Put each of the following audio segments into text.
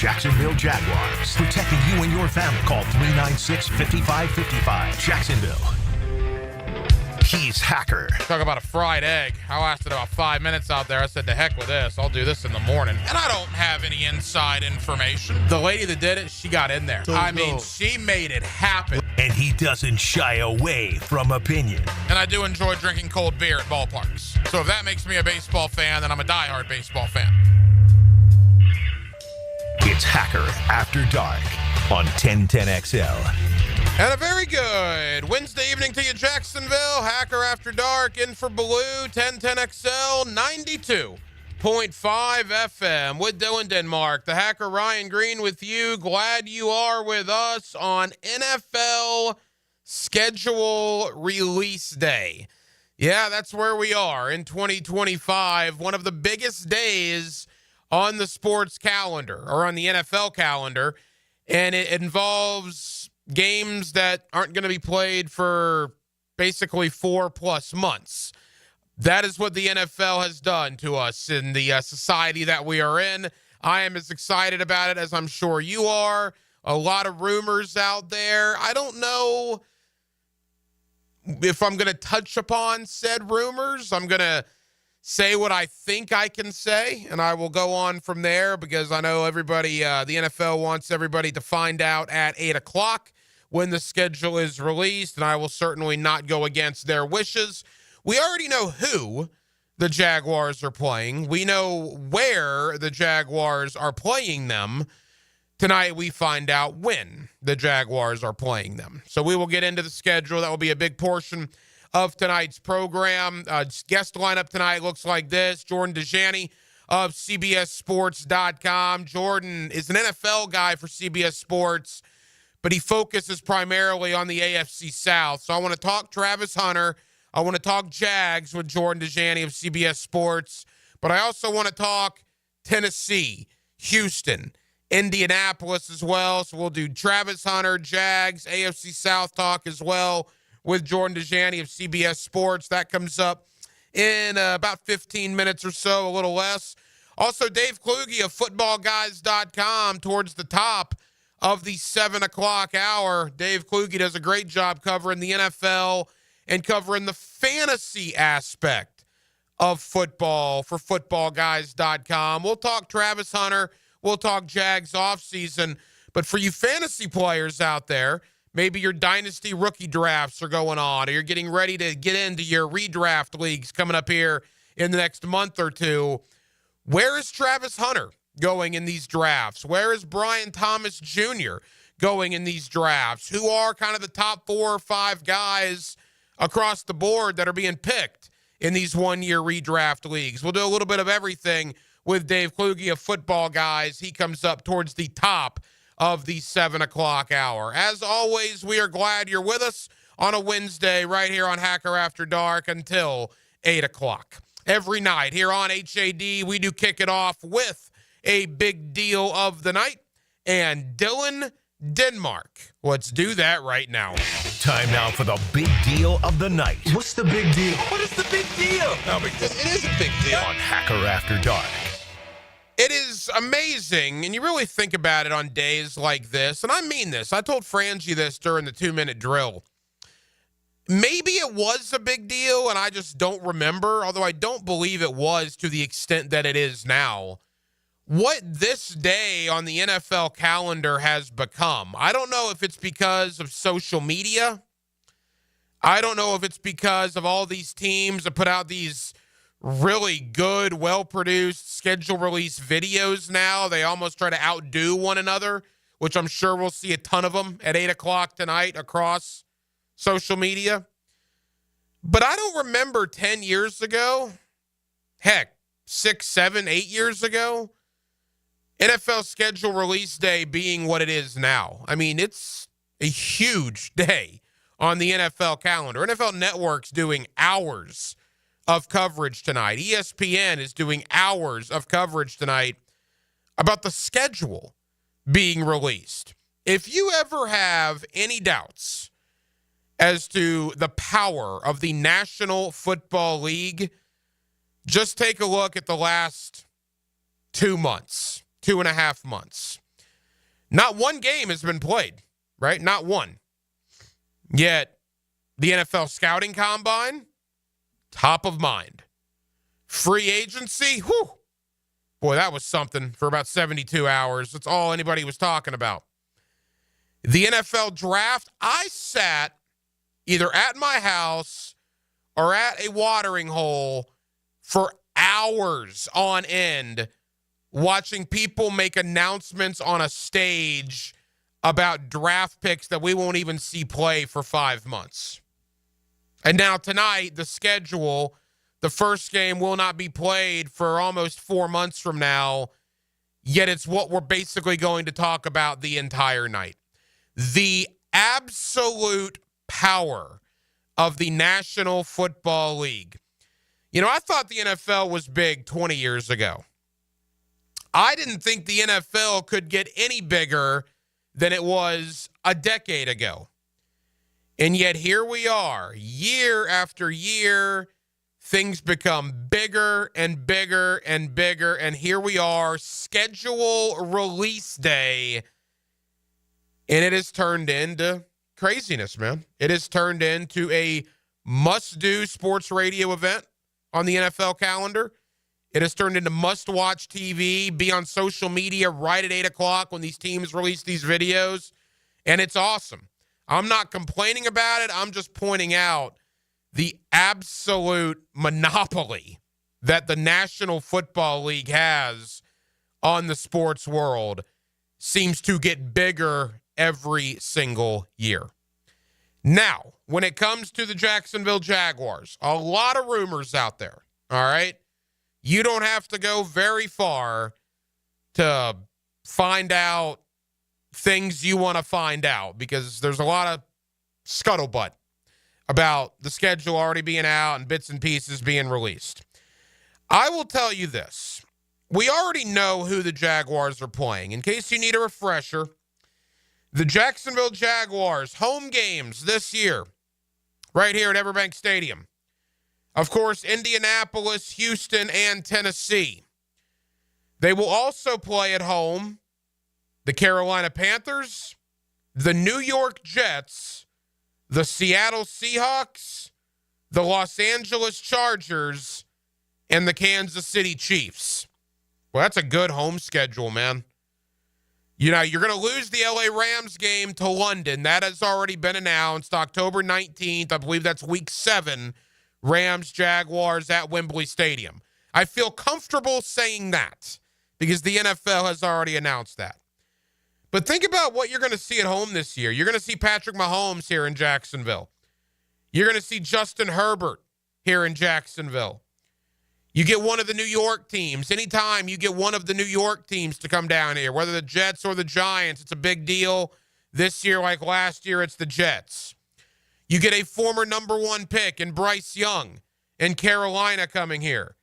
Jacksonville Jaguars. Protecting you and your family. Call 396-5555. Jacksonville. He's Hacker. Talk about a fried egg. I lasted about 5 minutes out there. I said, to heck with this. I'll do this in the morning. And I don't have any inside information. The lady that did it, she got in there. She made it happen. And he doesn't shy away from opinion. And I do enjoy drinking cold beer at ballparks. So if that makes me a baseball fan, then I'm a diehard baseball fan. It's Hacker After Dark on 1010XL. And a very good Wednesday evening to you, Jacksonville. Hacker After Dark in for Blue, 1010XL, 92.5 FM with Dylan Denmark. The Hacker Ryan Green with you. Glad you are with us on NFL Schedule Release Day. Yeah, that's where we are in 2025. One of the biggest days on the sports calendar, or on the NFL calendar, and it involves games that aren't going to be played for basically 4+ months. That is what the NFL has done to us in the society that we are in. I am as excited about it as I'm sure you are. A lot of rumors out there. I don't know if I'm going to touch upon said rumors. I'm going to say what I think I can say, and I will go on from there because I know everybody, the NFL wants everybody to find out at 8 o'clock when the schedule is released, and I will certainly not go against their wishes. We already know who the Jaguars are playing. We know where the Jaguars are playing them. Tonight we find out when the Jaguars are playing them. So we will get into the schedule. That will be a big portion of tonight's program. Guest lineup tonight looks like this. Jordan Dejani of CBSSports.com. Jordan is an NFL guy for CBS Sports, but he focuses primarily on the AFC South. So I want to talk Travis Hunter. I want to talk Jags with Jordan Dejani of CBS Sports, but I also want to talk Tennessee, Houston, Indianapolis as well. So we'll do Travis Hunter, Jags, AFC South talk as well with Jordan Dejani of CBS Sports. That comes up in about 15 minutes or so, a little less. Also, Dave Kluge of FootballGuys.com towards the top of the 7 o'clock hour. Dave Kluge does a great job covering the NFL and covering the fantasy aspect of football for FootballGuys.com. We'll talk Travis Hunter. We'll talk Jags offseason. But for you fantasy players out there, maybe your dynasty rookie drafts are going on, or you're getting ready to get into your redraft leagues coming up here in the next month or two. Where is Travis Hunter going in these drafts? Where is Brian Thomas Jr. going in these drafts? Who are kind of the top 4 or 5 guys across the board that are being picked in these one-year redraft leagues? We'll do a little bit of everything with Dave Kluge of Football Guys. He comes up towards the top of the 7 o'clock hour. As always, we are glad you're with us on a Wednesday right here on Hacker After Dark until 8 o'clock. Every night here on HAD, we do kick it off with a big deal of the night and Dylan Denmark. Let's do that right now. Time now for the big deal of the night. What's the big deal? What is the big deal? No, because it is a big deal. On Hacker After Dark. It is amazing, and you really think about it on days like this, and I mean this. I told Frangie this during the 2-minute drill. Maybe it was a big deal, and I just don't remember, although I don't believe it was to the extent that it is now. What this day on the NFL calendar has become. I don't know if it's because of social media. I don't know if it's because of all these teams that put out these really good, well-produced schedule release videos now. They almost try to outdo one another, which I'm sure we'll see a ton of them at 8 o'clock tonight across social media. But I don't remember 10 years ago, heck, 6, 7, 8 years ago, NFL schedule release day being what it is now. I mean, it's a huge day on the NFL calendar. NFL Network's doing hours of coverage tonight. ESPN is doing hours of coverage tonight about the schedule being released. If you ever have any doubts as to the power of the National Football League, just take a look at the last 2 months, 2.5 months. Not one game has been played, right? Not one. Yet, the NFL scouting combine, top of mind. Free agency, whew. Boy, that was something for about 72 hours. That's all anybody was talking about. The NFL draft, I sat either at my house or at a watering hole for hours on end watching people make announcements on a stage about draft picks that we won't even see play for 5 months. And now tonight, the schedule, the first game will not be played for almost 4 months from now, yet it's what we're basically going to talk about the entire night. The absolute power of the National Football League. You know, I thought the NFL was big 20 years ago. I didn't think the NFL could get any bigger than it was a decade ago. And yet here we are, year after year, things become bigger and bigger and bigger, and here we are, schedule release day, and it has turned into craziness, man. It has turned into a must-do sports radio event on the NFL calendar. It has turned into must-watch TV, be on social media right at 8 o'clock when these teams release these videos, and it's awesome. I'm not complaining about it. I'm just pointing out the absolute monopoly that the National Football League has on the sports world seems to get bigger every single year. Now, when it comes to the Jacksonville Jaguars, a lot of rumors out there, all right? You don't have to go very far to find out things you want to find out because there's a lot of scuttlebutt about the schedule already being out and bits and pieces being released. I will tell you this. We already know who the Jaguars are playing. In case you need a refresher, the Jacksonville Jaguars home games this year, right here at Everbank Stadium. Of course, Indianapolis, Houston, and Tennessee. They will also play at home the Carolina Panthers, the New York Jets, the Seattle Seahawks, the Los Angeles Chargers, and the Kansas City Chiefs. Well, that's a good home schedule, man. You know, you're going to lose the LA Rams game to London. That has already been announced. October 19th, I believe that's week 7, Rams, Jaguars at Wembley Stadium. I feel comfortable saying that because the NFL has already announced that. But think about what you're going to see at home this year. You're going to see Patrick Mahomes here in Jacksonville. You're going to see Justin Herbert here in Jacksonville. You get one of the New York teams. Anytime you get one of the New York teams to come down here, whether the Jets or the Giants, it's a big deal. This year, like last year, it's the Jets. You get a former number 1 pick in Bryce Young in Carolina coming here.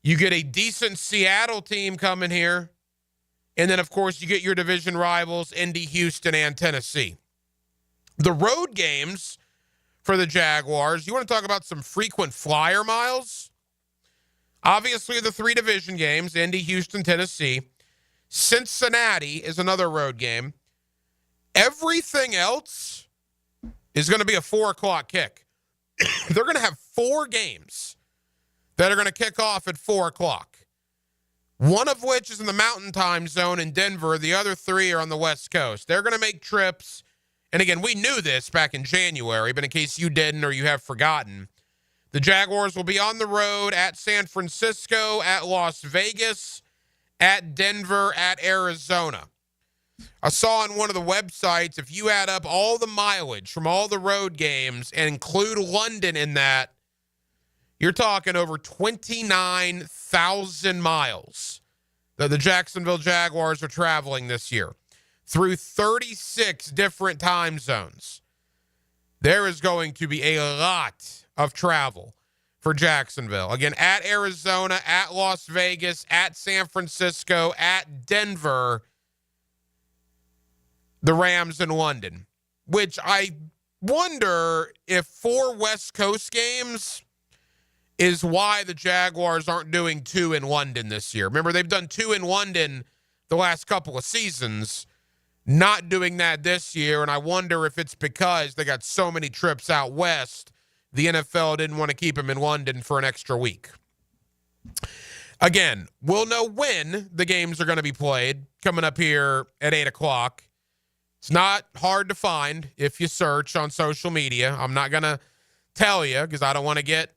You get a decent Seattle team coming here. And then, of course, you get your division rivals, Indy, Houston, and Tennessee. The road games for the Jaguars, you want to talk about some frequent flyer miles? Obviously, the 3 division games, Indy, Houston, Tennessee. Cincinnati is another road game. Everything else is going to be a 4 o'clock kick. They're going to have 4 games that are going to kick off at 4 o'clock. One of which is in the Mountain Time Zone in Denver. The other 3 are on the West Coast. They're going to make trips. And again, we knew this back in January, but in case you didn't or you have forgotten, the Jaguars will be on the road at San Francisco, at Las Vegas, at Denver, at Arizona. I saw on one of the websites, if you add up all the mileage from all the road games and include London in that, you're talking over 29,000 miles that the Jacksonville Jaguars are traveling this year through 36 different time zones. There is going to be a lot of travel for Jacksonville. Again, at Arizona, at Las Vegas, at San Francisco, at Denver, the Rams in London, which I wonder if 4 West Coast games is why the Jaguars aren't doing 2 in London this year. Remember, they've done 2 in London the last couple of seasons. not doing that this year, and I wonder if it's because they got so many trips out west, the NFL didn't want to keep them in London for an extra week. Again, we'll know when the games are going to be played coming up here at 8 o'clock. It's not hard to find if you search on social media. I'm not going to tell you because I don't want to get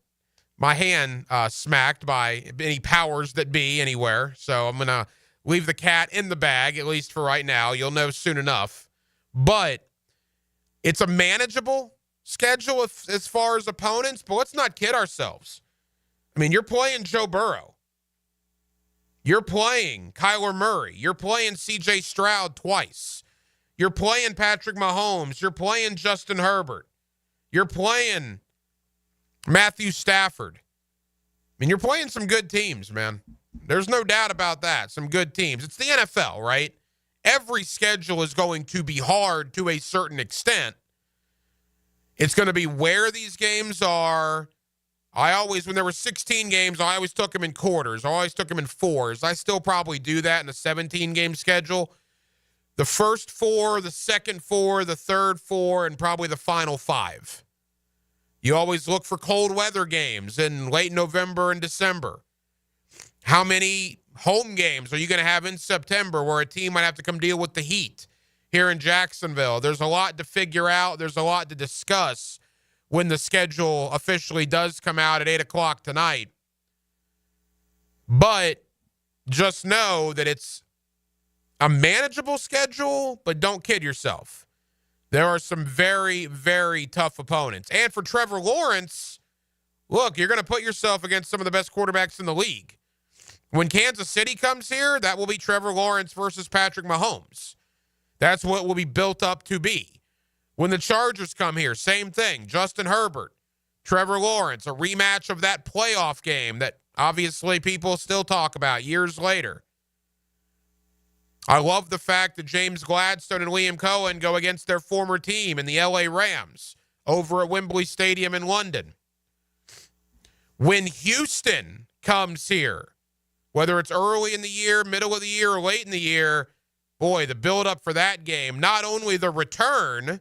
my hand smacked by any powers that be anywhere. So I'm going to leave the cat in the bag, at least for right now. You'll know soon enough. But it's a manageable schedule as far as opponents, but let's not kid ourselves. I mean, you're playing Joe Burrow. You're playing Kyler Murray. You're playing C.J. Stroud twice. You're playing Patrick Mahomes. You're playing Justin Herbert. You're playing Matthew Stafford. I mean, you're playing some good teams, man. There's no doubt about that. Some good teams. It's the NFL, right? Every schedule is going to be hard to a certain extent. It's going to be where these games are. When there were 16 games, I always took them in quarters. I always took them in fours. I still probably do that in a 17-game schedule. The first 4, the second 4, the third 4, and probably the final 5. You always look for cold weather games in late November and December. How many home games are you going to have in September where a team might have to come deal with the heat here in Jacksonville? There's a lot to figure out. There's a lot to discuss when the schedule officially does come out at 8 o'clock tonight. But just know that it's a manageable schedule, but don't kid yourself. There are some very, very tough opponents. And for Trevor Lawrence, look, you're going to put yourself against some of the best quarterbacks in the league. When Kansas City comes here, that will be Trevor Lawrence versus Patrick Mahomes. That's what will be built up to be. When the Chargers come here, same thing. Justin Herbert, Trevor Lawrence, a rematch of that playoff game that obviously people still talk about years later. I love the fact that James Gladstone and Liam Cohen go against their former team in the LA Rams over at Wembley Stadium in London. When Houston comes here, whether it's early in the year, middle of the year, or late in the year, boy, the build-up for that game, not only the return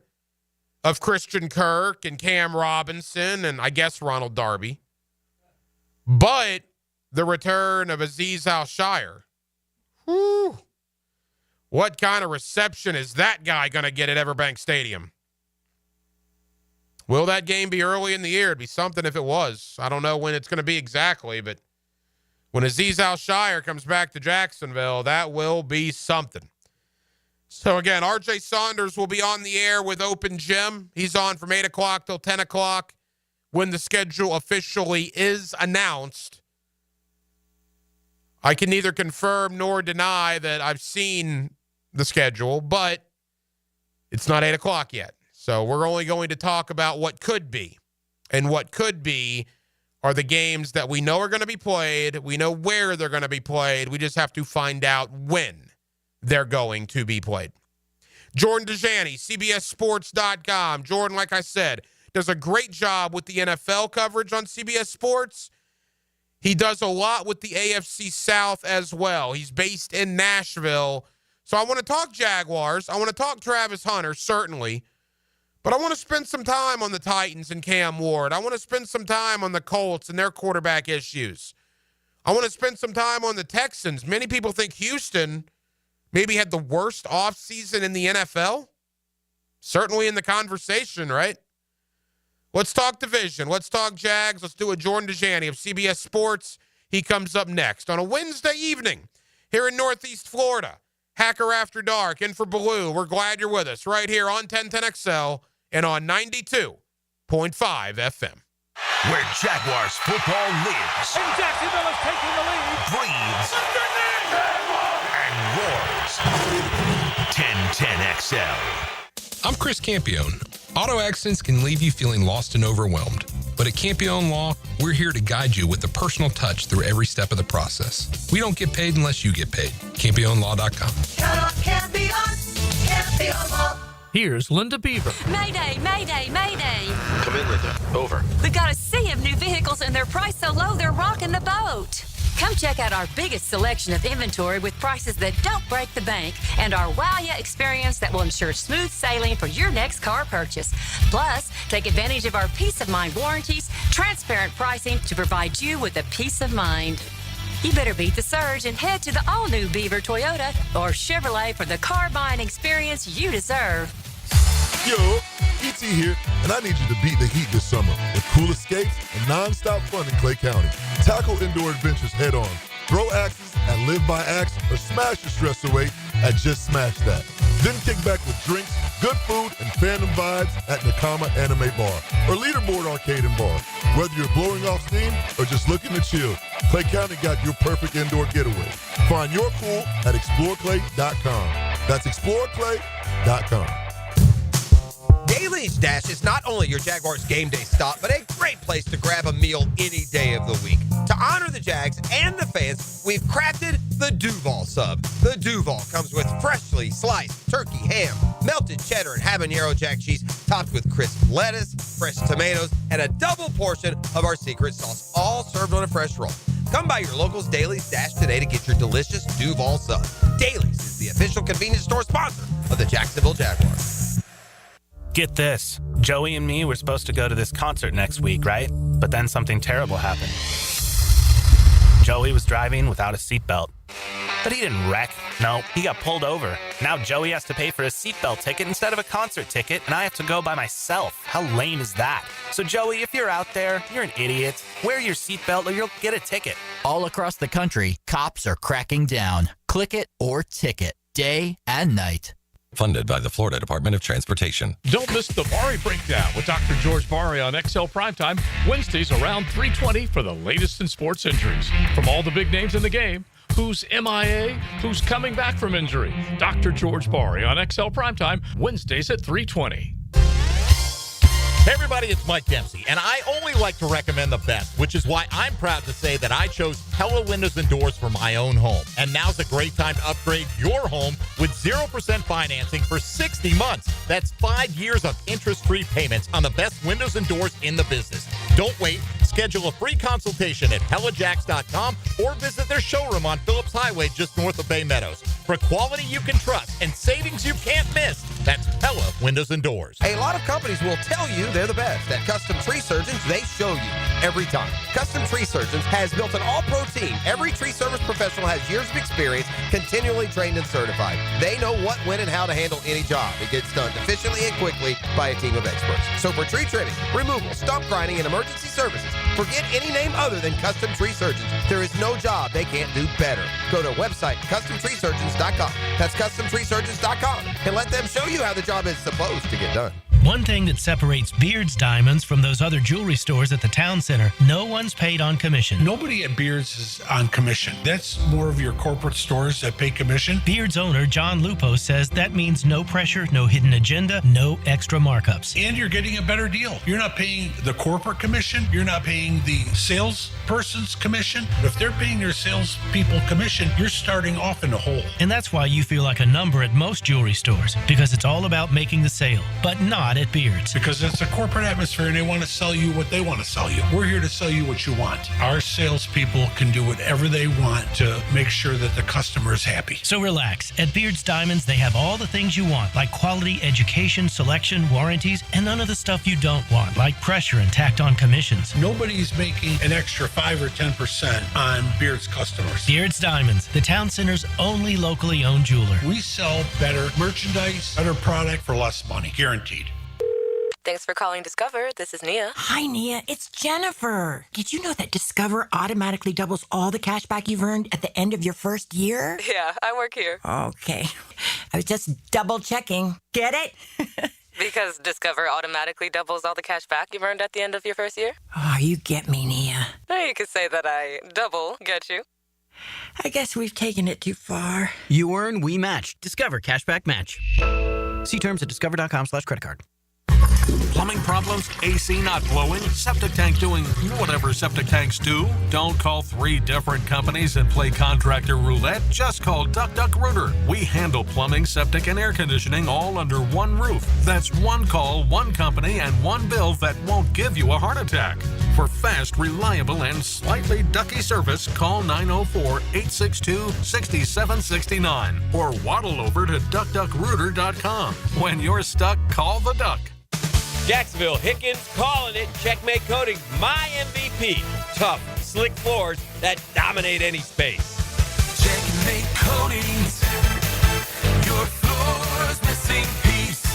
of Christian Kirk and Cam Robinson and I guess Ronald Darby, but the return of Azeez Al-Shire. Whew. What kind of reception is that guy going to get at Everbank Stadium? Will that game be early in the year? It'd be something if it was. I don't know when it's going to be exactly, but when Azeez Al-Shire comes back to Jacksonville, that will be something. So, again, R.J. Saunders will be on the air with Open Gym. He's on from 8 o'clock till 10 o'clock when the schedule officially is announced. I can neither confirm nor deny that I've seen the schedule, but it's not 8 o'clock yet. So we're only going to talk about what could be. And what could be are the games that we know are going to be played. We know where they're going to be played. We just have to find out when they're going to be played. Jordan Dejani, CBSSports.com. Jordan, like I said, does a great job with the NFL coverage on CBS Sports. He does a lot with the AFC South as well. He's based in Nashville. So I want to talk Jaguars. I want to talk Travis Hunter, certainly. But I want to spend some time on the Titans and Cam Ward. I want to spend some time on the Colts and their quarterback issues. I want to spend some time on the Texans. Many people think Houston maybe had the worst offseason in the NFL. Certainly in the conversation, right? Let's talk division. Let's talk Jags. Let's do a Jordan Dejani of CBS Sports. He comes up next on a Wednesday evening here in Northeast Florida. Hacker After Dark, in for Baloo. We're glad you're with us right here on 1010XL and on 92.5 FM. Where Jaguars football lives. And Jacksonville is taking the lead. Breathes. And roars. 1010XL. I'm Chris Campione. Auto accidents can leave you feeling lost and overwhelmed. But at Campione Law, we're here to guide you with a personal touch through every step of the process. We don't get paid unless you get paid. CampioneLaw.com. Count on Campione, Campione Law. Here's Linda Beaver. Mayday, mayday, mayday. Come in, Linda. Over. We got a sea of new vehicles and they're priced so low they're rocking the boat. Come check out our biggest selection of inventory with prices that don't break the bank and our wow ya experience that will ensure smooth sailing for your next car purchase. Plus, take advantage of our peace of mind warranties, transparent pricing to provide you with a peace of mind. You better beat the surge and head to the all-new Beaver Toyota or Chevrolet for the car buying experience you deserve. Yo, E.T. here, and I need you to beat the heat this summer with cool escapes and non-stop fun in Clay County. Tackle indoor adventures head-on, throw axes at Live by Axe, or smash your stress away at Just Smash That. Then kick back with drinks, good food, and fandom vibes at Nakama Anime Bar or Leaderboard Arcade and Bar. Whether you're blowing off steam or just looking to chill, Clay County got your perfect indoor getaway. Find your cool at exploreclay.com. That's exploreclay.com. Daly's Dash is not only your Jaguars game day stop, but a great place to grab a meal any day of the week. To honor the Jags and the fans, we've crafted the Duval Sub. The Duval comes with freshly sliced turkey, ham, melted cheddar, and habanero jack cheese, topped with crisp lettuce, fresh tomatoes, and a double portion of our secret sauce, all served on a fresh roll. Come by your local's Daly's Dash today to get your delicious Duval Sub. Daly's is the official convenience store sponsor of the Jacksonville Jaguars. Get this. Joey and me were supposed to go to this concert next week, right? But then something terrible happened. Joey was driving without a seatbelt. But he didn't wreck. No, he got pulled over. Now Joey has to pay for a seatbelt ticket instead of a concert ticket, and I have to go by myself. How lame is that? So Joey, if you're out there, you're an idiot. Wear your seatbelt or you'll get a ticket. All across the country, cops are cracking down. Click it or ticket, day and night. Funded by the Florida Department of Transportation. Don't miss the Bari Breakdown with Dr. George Bari on XL Primetime, Wednesdays around 3:20 for the latest in sports injuries. From all the big names in the game, who's MIA, who's coming back from injury. Dr. George Bari on XL Primetime, Wednesdays at 3:20. Hey everybody, it's Mike Dempsey, and I only like to recommend the best, which is why I'm proud to say that I chose Pella Windows and Doors for my own home. And now's a great time to upgrade your home with 0% financing for 60 months. That's 5 years of interest-free payments on the best windows and doors in the business. Don't wait. Schedule a free consultation at PellaJacks.com or visit their showroom on Phillips Highway just north of Bay Meadows. For quality you can trust and savings you can't miss, that's Pella Windows and Doors. A lot of companies will tell you they're the best. At Custom Tree Surgeons, they show you every time. Custom Tree Surgeons has built an all-pro team. Every tree service professional has years of experience, continually trained and certified. They know what, when, and how to handle any job. It gets done efficiently and quickly by a team of experts. So for tree trimming, removal, stump grinding, and emergency services, forget any name other than Custom Tree Surgeons. There is no job they can't do better. Go to website CustomTreeSurgeons.com. That's CustomTreeSurgeons.com, and let them show you how the job is supposed to get done. One thing that separates Beard's Diamonds from those other jewelry stores at the town center, no one's paid on commission. Nobody at Beard's is on commission. That's more of your corporate stores that pay commission. Beard's owner, John Lupo, says that means no pressure, no hidden agenda, no extra markups. And you're getting a better deal. You're not paying the corporate commission. You're not paying the salesperson's commission. If they're paying their salespeople commission, you're starting off in the hole. And that's why you feel like a number at most jewelry stores, because it's all about making the sale, but not at Beard's. Because it's a corporate atmosphere and they want to sell you what they want to sell you. We're here to sell you what you want. Our salespeople can do whatever they want to make sure that the customer is happy. So relax. At Beard's Diamonds, they have all the things you want, like quality education, selection, warranties, and none of the stuff you don't want, like pressure and tacked on commissions. Nobody's making an extra 5 or 10% on Beard's customers. Beard's Diamonds, the town center's only locally owned jeweler. We sell better merchandise, better product for less money, guaranteed. Thanks for calling Discover. This is Nia. Hi, Nia. It's Jennifer. Did you know that Discover automatically doubles all the cash back you've earned at the end of your first year? Yeah, I work here. Okay. I was just double checking. Get it? Because Discover automatically doubles all the cash back you've earned at the end of your first year? Oh, you get me, Nia. You could say that I double get you. I guess we've taken it too far. You earn, we match. Discover Cashback Match. See terms at discover.com/credit card. Plumbing problems? AC not blowing? Septic tank doing whatever septic tanks do? Don't call 3 different companies and play contractor roulette. Just call Duck Duck Rooter. We handle plumbing, septic, and air conditioning all under one roof. That's one call, one company, and one bill that won't give you a heart attack. For fast, reliable, and slightly ducky service, call 904-862-6769 or waddle over to duckduckrooter.com. When you're stuck, call the Duck. Jacksonville, Hickens calling it. Checkmate Coatings, my MVP. Tough, slick floors that dominate any space. Checkmate Coatings, your floor's missing piece.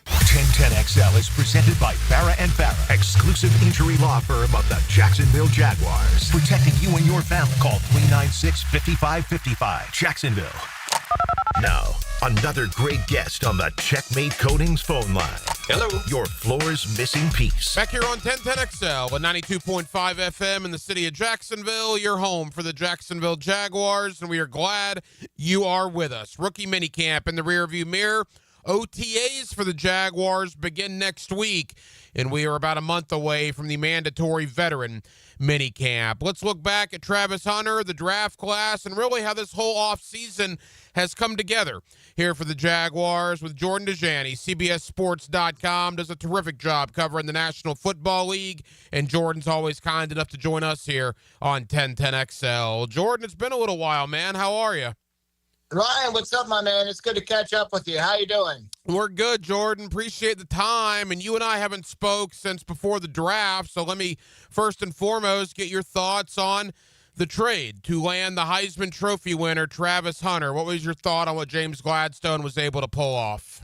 1010XL is presented by Farah and Farah, exclusive injury law firm of the Jacksonville Jaguars. Protecting you and your family. Call 396-5555. Jacksonville. Now, another great guest on the Checkmate Coatings phone line. Hello. Your floor's missing piece. Back here on 1010XL at 92.5 FM in the city of Jacksonville, your home for the Jacksonville Jaguars, and we are glad you are with us. Rookie minicamp in the rearview mirror. OTAs for the Jaguars begin next week, and we are about a month away from the mandatory veteran minicamp. Let's look back at Travis Hunter, the draft class, and really how this whole offseason has come together here for the Jaguars with Jordan Dejani. CBSSports.com does a terrific job covering the National Football League, and Jordan's always kind enough to join us here on 1010XL. Jordan, it's been a little while, man. How are you? Ryan, what's up, my man? It's good to catch up with you. How you doing? We're good, Jordan. Appreciate the time. And you and I haven't spoke since before the draft, so let me first and foremost get your thoughts on the trade to land the Heisman Trophy winner, Travis Hunter. What was your thought on what James Gladstone was able to pull off?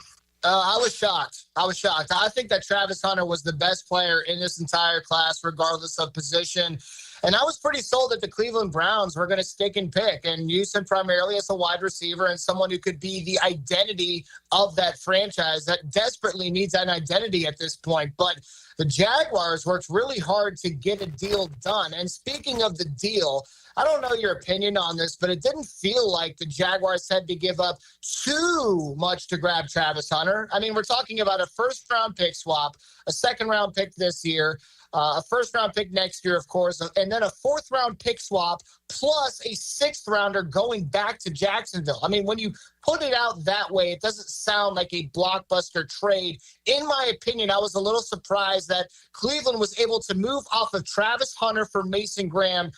I was shocked. I think that Travis Hunter was the best player in this entire class, regardless of position. And I was pretty sold that the Cleveland Browns were going to stick and pick and use him primarily as a wide receiver and someone who could be the identity of that franchise that desperately needs an identity at this point. But the Jaguars worked really hard to get a deal done. And speaking of the deal, I don't know your opinion on this, but it didn't feel like the Jaguars had to give up too much to grab Travis Hunter. I mean, we're talking about a first-round pick swap, a second-round pick this year, a first-round pick next year, of course, and then a fourth-round pick swap plus a sixth-rounder going back to Jacksonville. I mean, when you put it out that way, it doesn't sound like a blockbuster trade. In my opinion, I was a little surprised that Cleveland was able to move off of Travis Hunter for Mason Graham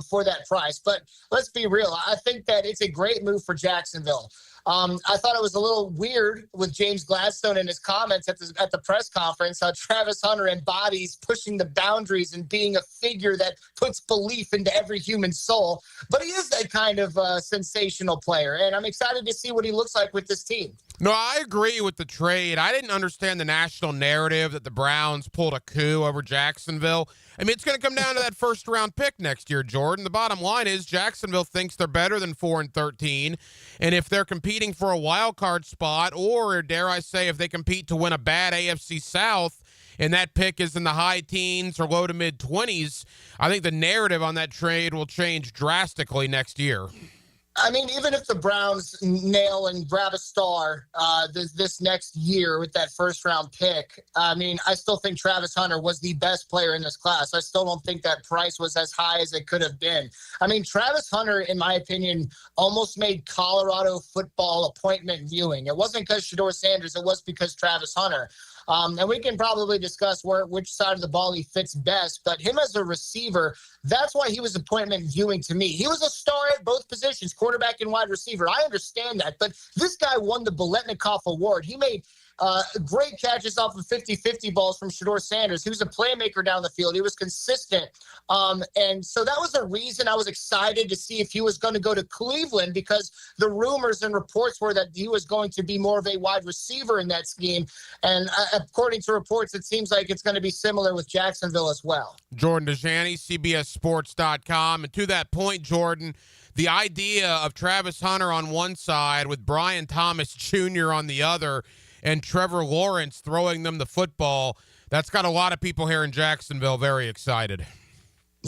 for that price. But let's be real. I think that it's a great move for Jacksonville. I thought it was a little weird with James Gladstone in his comments at the press conference, how Travis Hunter embodies pushing the boundaries and being a figure that puts belief into every human soul. But he is that kind of sensational player, and I'm excited to see what he looks like with this team. No, I agree with the trade. I didn't understand the national narrative that the Browns pulled a coup over Jacksonville. I mean, it's going to come down to that first-round pick next year, Jordan. The bottom line is Jacksonville thinks they're better than 4-13, and if they're competing for a wild card spot, or dare I say, if they compete to win a bad AFC South, and that pick is in the high teens or low to mid-20s, I think the narrative on that trade will change drastically next year. I mean, even if the Browns nail and grab a star this next year with that first-round pick, I mean, I still think Travis Hunter was the best player in this class. I still don't think that price was as high as it could have been. I mean, Travis Hunter, in my opinion, almost made Colorado football appointment viewing. It wasn't because Shedeur Sanders. It was because Travis Hunter. And we can probably discuss which side of the ball he fits best, but him as a receiver, that's why he was appointment viewing to me. He was a star at both positions, quarterback and wide receiver. I understand that, but this guy won the Biletnikoff Award. He made great catches off of 50-50 balls from Shedeur Sanders. He was a playmaker down the field. He was consistent. And so that was a reason I was excited to see if he was going to go to Cleveland, because the rumors and reports were that he was going to be more of a wide receiver in that scheme. And according to reports, it seems like it's going to be similar with Jacksonville as well. Jordan Dejani, CBSSports.com. And to that point, Jordan, the idea of Travis Hunter on one side with Brian Thomas Jr. on the other and Trevor Lawrence throwing them the football, that's got a lot of people here in Jacksonville very excited.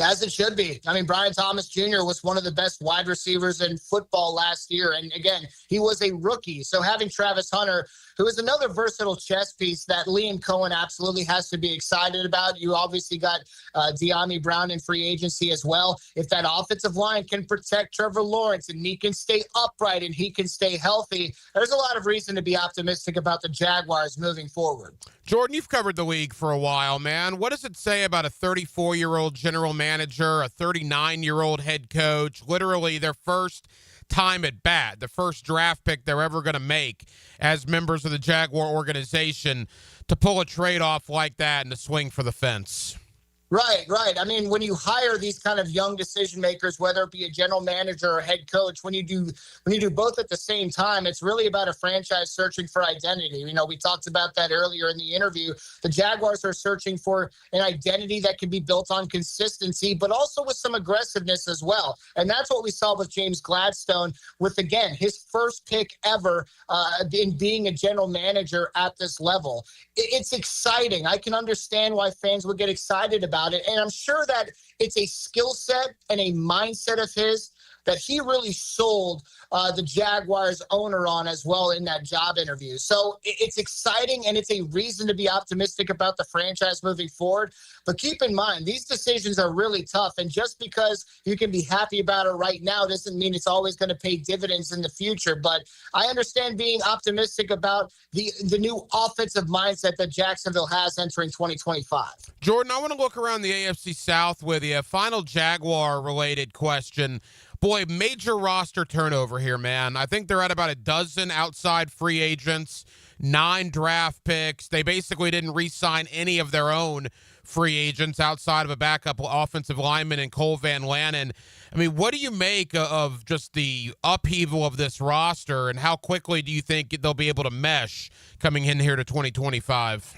As it should be. I mean, Brian Thomas Jr. was one of the best wide receivers in football last year. And again, he was a rookie. So having Travis Hunter, who is another versatile chess piece that Liam Cohen absolutely has to be excited about. You obviously got De'Ami Brown in free agency as well. If that offensive line can protect Trevor Lawrence and he can stay upright and he can stay healthy, there's a lot of reason to be optimistic about the Jaguars moving forward. Jordan, you've covered the league for a while, man. What does it say about a 34-year-old general manager, a 39-year-old head coach, literally their first time at bat, the first draft pick they're ever going to make as members of the Jaguar organization, to pull a trade off like that and to swing for the fence? Right. I mean, when you hire these kind of young decision makers, whether it be a general manager or head coach, when you do both at the same time, it's really about a franchise searching for identity. You know, we talked about that earlier in the interview. The Jaguars are searching for an identity that can be built on consistency, but also with some aggressiveness as well. And that's what we saw with James Gladstone with, again, his first pick ever in being a general manager at this level. It's exciting. I can understand why fans would get excited about it. And I'm sure that it's a skill set and a mindset of his that he really sold the Jaguars owner on as well in that job interview. So it's exciting and it's a reason to be optimistic about the franchise moving forward. But keep in mind, these decisions are really tough. And just because you can be happy about it right now doesn't mean it's always going to pay dividends in the future. But I understand being optimistic about the new offensive mindset that Jacksonville has entering 2025. Jordan, I want to look around the AFC South with you. Final Jaguar-related question. Boy, major roster turnover here, man. I think they're at about a dozen outside free agents, 9 draft picks. They basically didn't re-sign any of their own free agents outside of a backup offensive lineman in Cole Van Lannon. I mean, what do you make of just the upheaval of this roster, and how quickly do you think they'll be able to mesh coming in here to 2025?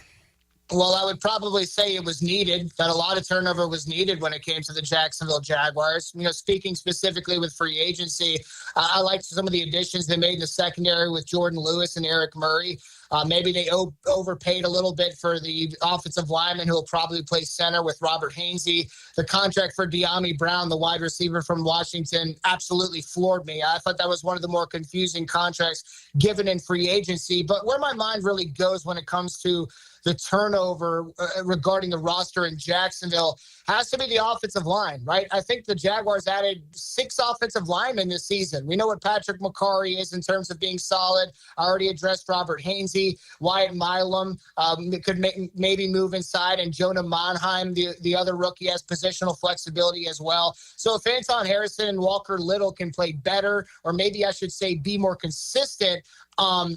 Well, I would probably say it was needed, that a lot of turnover was needed when it came to the Jacksonville Jaguars. You know, speaking specifically with free agency, I liked some of the additions they made in the secondary with Jordan Lewis and Eric Murray. Maybe they overpaid a little bit for the offensive lineman who will probably play center with Robert Hainsey. The contract for De'Ami Brown, the wide receiver from Washington, absolutely floored me. I thought that was one of the more confusing contracts given in free agency. But where my mind really goes when it comes to the turnover regarding the roster in Jacksonville has to be the offensive line, right? I think the Jaguars added 6 offensive linemen this season. We know what Patrick McCarry is in terms of being solid. I already addressed Robert Hainsey. Wyatt Milam could maybe move inside, and Jonah Monheim, the other rookie, has positional flexibility as well. So if Anton Harrison and Walker Little can play better, or maybe I should say be more consistent,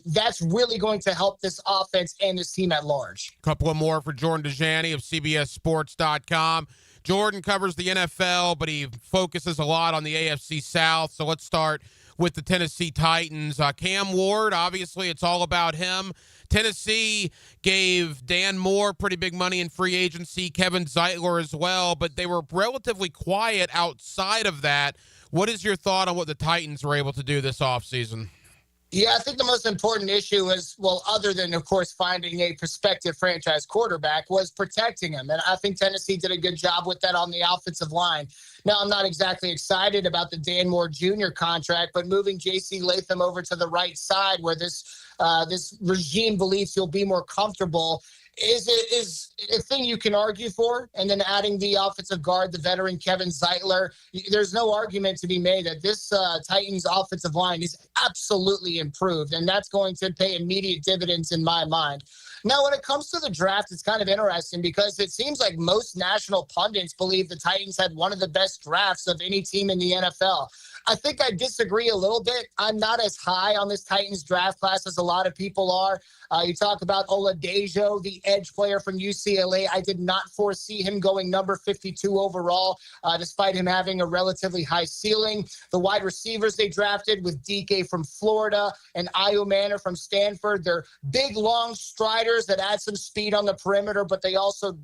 that's really going to help this offense and this team at large. Couple of more for Jordan Dejani of CBSSports.com. Jordan covers the NFL, but he focuses a lot on the AFC South. So let's start with the Tennessee Titans. Cam Ward, obviously it's all about him. Tennessee gave Dan Moore pretty big money in free agency, Kevin Zeitler as well, but they were relatively quiet outside of that. What is your thought on what the Titans were able to do this offseason? Yeah, I think the most important issue is, well, other than, of course, finding a prospective franchise quarterback, was protecting him. And I think Tennessee did a good job with that on the offensive line. Now, I'm not exactly excited about the Dan Moore Jr. contract, but moving J.C. Latham over to the right side where this regime believes he'll be more comfortable is a thing you can argue for. And then adding the offensive guard, the veteran Kevin Zeitler, there's no argument to be made that this Titans offensive line is absolutely improved, and that's going to pay immediate dividends in my mind. Now, when it comes to the draft, it's kind of interesting because it seems like most national pundits believe the Titans had one of the best drafts of any team in the NFL. I think I disagree a little bit. I'm not as high on this Titans draft class as a lot of people are. You talk about Oladejo, the edge player from UCLA. I did not foresee him going number 52 overall, despite him having a relatively high ceiling. The wide receivers they drafted with DK from Florida and Io Manor from Stanford. They're big, long striders that add some speed on the perimeter, but they also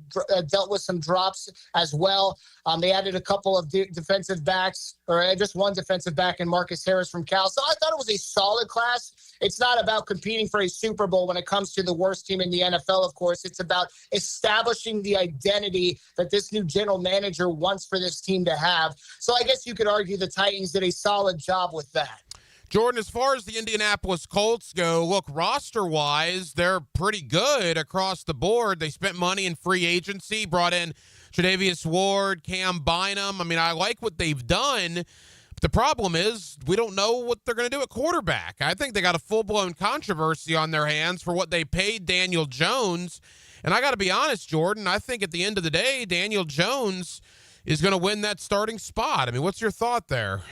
dealt with some drops as well. They added a couple of defensive backs, or just one defensive defensive back, and Marcus Harris from Cal. So I thought it was a solid class. It's not about competing for a Super Bowl when it comes to the worst team in the NFL, of course. It's about establishing the identity that this new general manager wants for this team to have. So I guess you could argue the Titans did a solid job with that. Jordan, as far as the Indianapolis Colts go, look, roster-wise, they're pretty good across the board. They spent money in free agency, brought in Tre'Davious Ward, Cam Bynum. I mean, I like what they've done. But the problem is we don't know what they're going to do at quarterback. I think they got a full-blown controversy on their hands for what they paid Daniel Jones. And I got to be honest, Jordan, I think at the end of the day, Daniel Jones is going to win that starting spot. I mean, what's your thought there?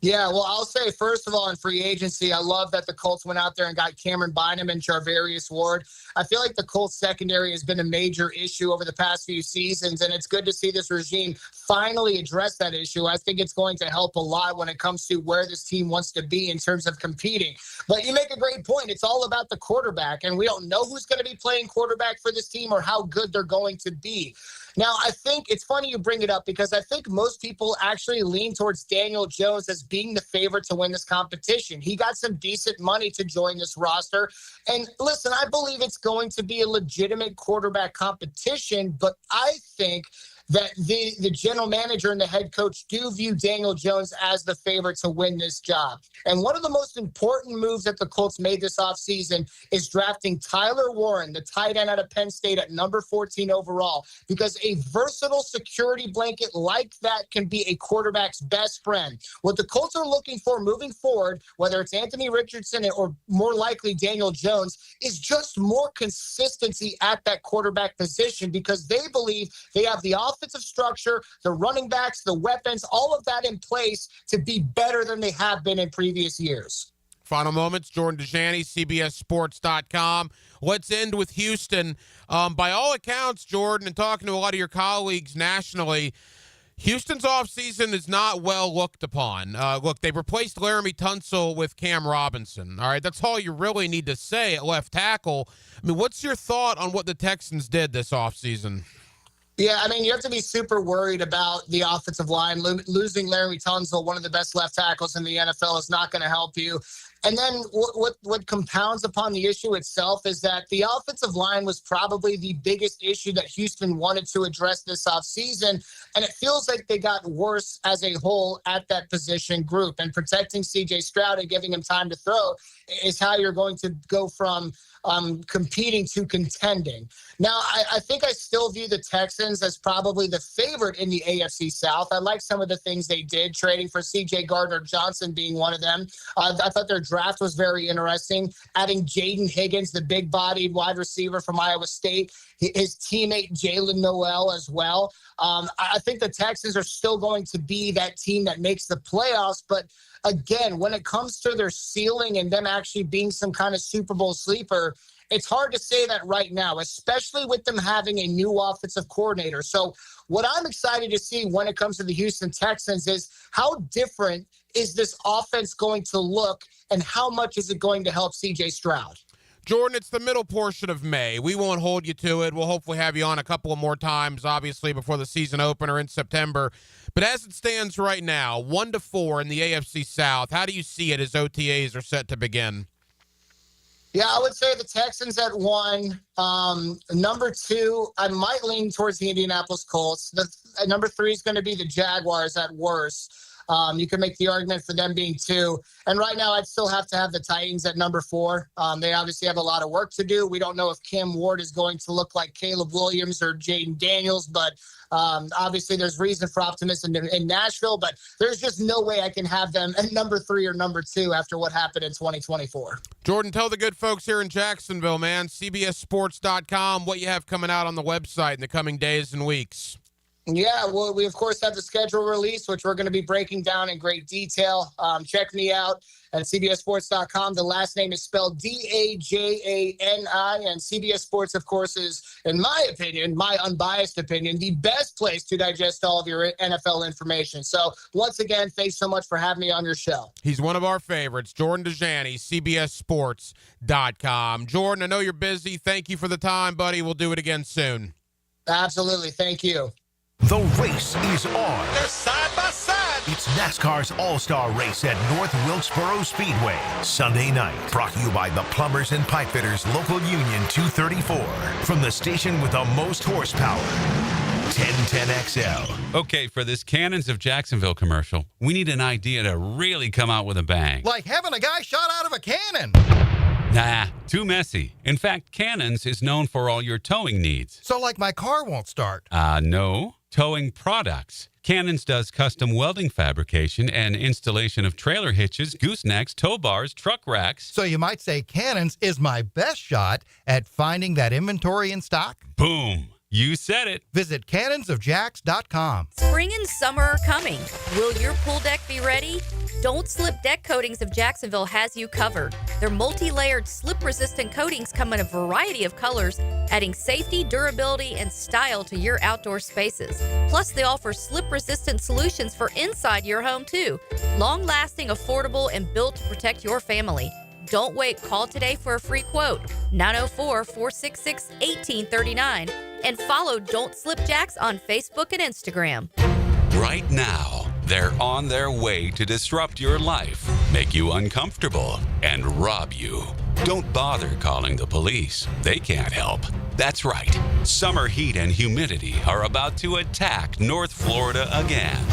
Yeah, well, I'll say, first of all, in free agency, I love that the Colts went out there and got Cameron Bynum and Charvarius Ward. I feel like the Colts secondary has been a major issue over the past few seasons, and it's good to see this regime finally address that issue. I think it's going to help a lot when it comes to where this team wants to be in terms of competing. But you make a great point. It's all about the quarterback, and we don't know who's going to be playing quarterback for this team or how good they're going to be. Now, I think it's funny you bring it up because I think most people actually lean towards Daniel Jones as being the favorite to win this competition. He got some decent money to join this roster. And listen, I believe it's going to be a legitimate quarterback competition, but I think that the general manager and the head coach do view Daniel Jones as the favorite to win this job. And one of the most important moves that the Colts made this offseason is drafting Tyler Warren, the tight end out of Penn State, at number 14 overall, because a versatile security blanket like that can be a quarterback's best friend. What the Colts are looking for moving forward, whether it's Anthony Richardson or more likely Daniel Jones, is just more consistency at that quarterback position because they believe they have the offensive structure, the running backs, the weapons, all of that in place to be better than they have been in previous years. Final moments, Jordan Dejani, CBSSports.com. Let's end with Houston. By all accounts, Jordan, and talking to a lot of your colleagues nationally, Houston's offseason is not well looked upon. Look, they replaced Laramie Tunsil with Cam Robinson. All right, that's all you really need to say at left tackle. I mean, what's your thought on what the Texans did this offseason? Yeah, I mean, you have to be super worried about the offensive line. Losing Laramie Tunsil, one of the best left tackles in the NFL, is not going to help you. And then what compounds upon the issue itself is that the offensive line was probably the biggest issue that Houston wanted to address this offseason. And it feels like they got worse as a whole at that position group. And protecting C.J. Stroud and giving him time to throw is how you're going to go from competing to contending. Now, I think I still view the Texans as probably the favorite in the AFC South. I like some of the things they did, trading for C.J. Gardner-Johnson being one of them. I thought their draft was very interesting. Adding Jaden Higgins, the big-bodied wide receiver from Iowa State, his teammate Jalen Noel as well. I think the Texans are still going to be that team that makes the playoffs, but again, when it comes to their ceiling and them actually being some kind of Super Bowl sleeper, it's hard to say that right now, especially with them having a new offensive coordinator. So what I'm excited to see when it comes to the Houston Texans is how different is this offense going to look and how much is it going to help C.J. Stroud? Jordan, it's the middle portion of May. We won't hold you to it. We'll hopefully have you on a couple of more times, obviously, before the season opener in September. But as it stands right now, 1-4 in the AFC South, how do you see it as OTAs are set to begin? Yeah, I would say the Texans at 1. Number 2, I might lean towards the Indianapolis Colts. Number 3 is going to be the Jaguars at worst. You can make the argument for them being 2. And right now, I'd still have to have the Titans at number 4. They obviously have a lot of work to do. We don't know if Cam Ward is going to look like Caleb Williams or Jaden Daniels, but obviously there's reason for optimism in Nashville, but there's just no way I can have them at number 3 or number 2 after what happened in 2024. Jordan, tell the good folks here in Jacksonville, man, CBSSports.com, what you have coming out on the website in the coming days and weeks. Yeah, well, we, of course, have the schedule release, which we're going to be breaking down in great detail. Check me out at CBSSports.com. The last name is spelled Dajani, and CBS Sports, of course, is, in my opinion, my unbiased opinion, the best place to digest all of your NFL information. So, once again, thanks so much for having me on your show. He's one of our favorites, Jordan Dejani, CBSSports.com. Jordan, I know you're busy. Thank you for the time, buddy. We'll do it again soon. Absolutely. Thank you. The race is on. They're side by side. It's NASCAR's All-Star Race at North Wilkesboro Speedway, Sunday night. Brought to you by the Plumbers and Pipefitters Local Union 234. From the station with the most horsepower, 1010XL. Okay, for this Cannons of Jacksonville commercial, we need an idea to really come out with a bang. Like having a guy shot out of a cannon. Nah, too messy. In fact, Cannons is known for all your towing needs. So like my car won't start. No. Towing products. Cannons does custom welding fabrication and installation of trailer hitches, goosenecks, tow bars, truck racks. So you might say Cannons is my best shot at finding that inventory in stock? Boom. You said it. Visit cannonsofjacks.com. Spring and summer are coming. Will your pool deck be ready? Don't Slip Deck Coatings of Jacksonville has you covered. Their multi-layered slip-resistant coatings come in a variety of colors, adding safety, durability, and style to your outdoor spaces. Plus, they offer slip-resistant solutions for inside your home, too. Long-lasting, affordable, and built to protect your family. Don't wait. Call today for a free quote, 904-466-1839, and follow Don't Slip Jacks on Facebook and Instagram. Right now, they're on their way to disrupt your life, make you uncomfortable, and rob you. Don't bother calling the police. They can't help. That's right. Summer heat and humidity are about to attack North Florida again.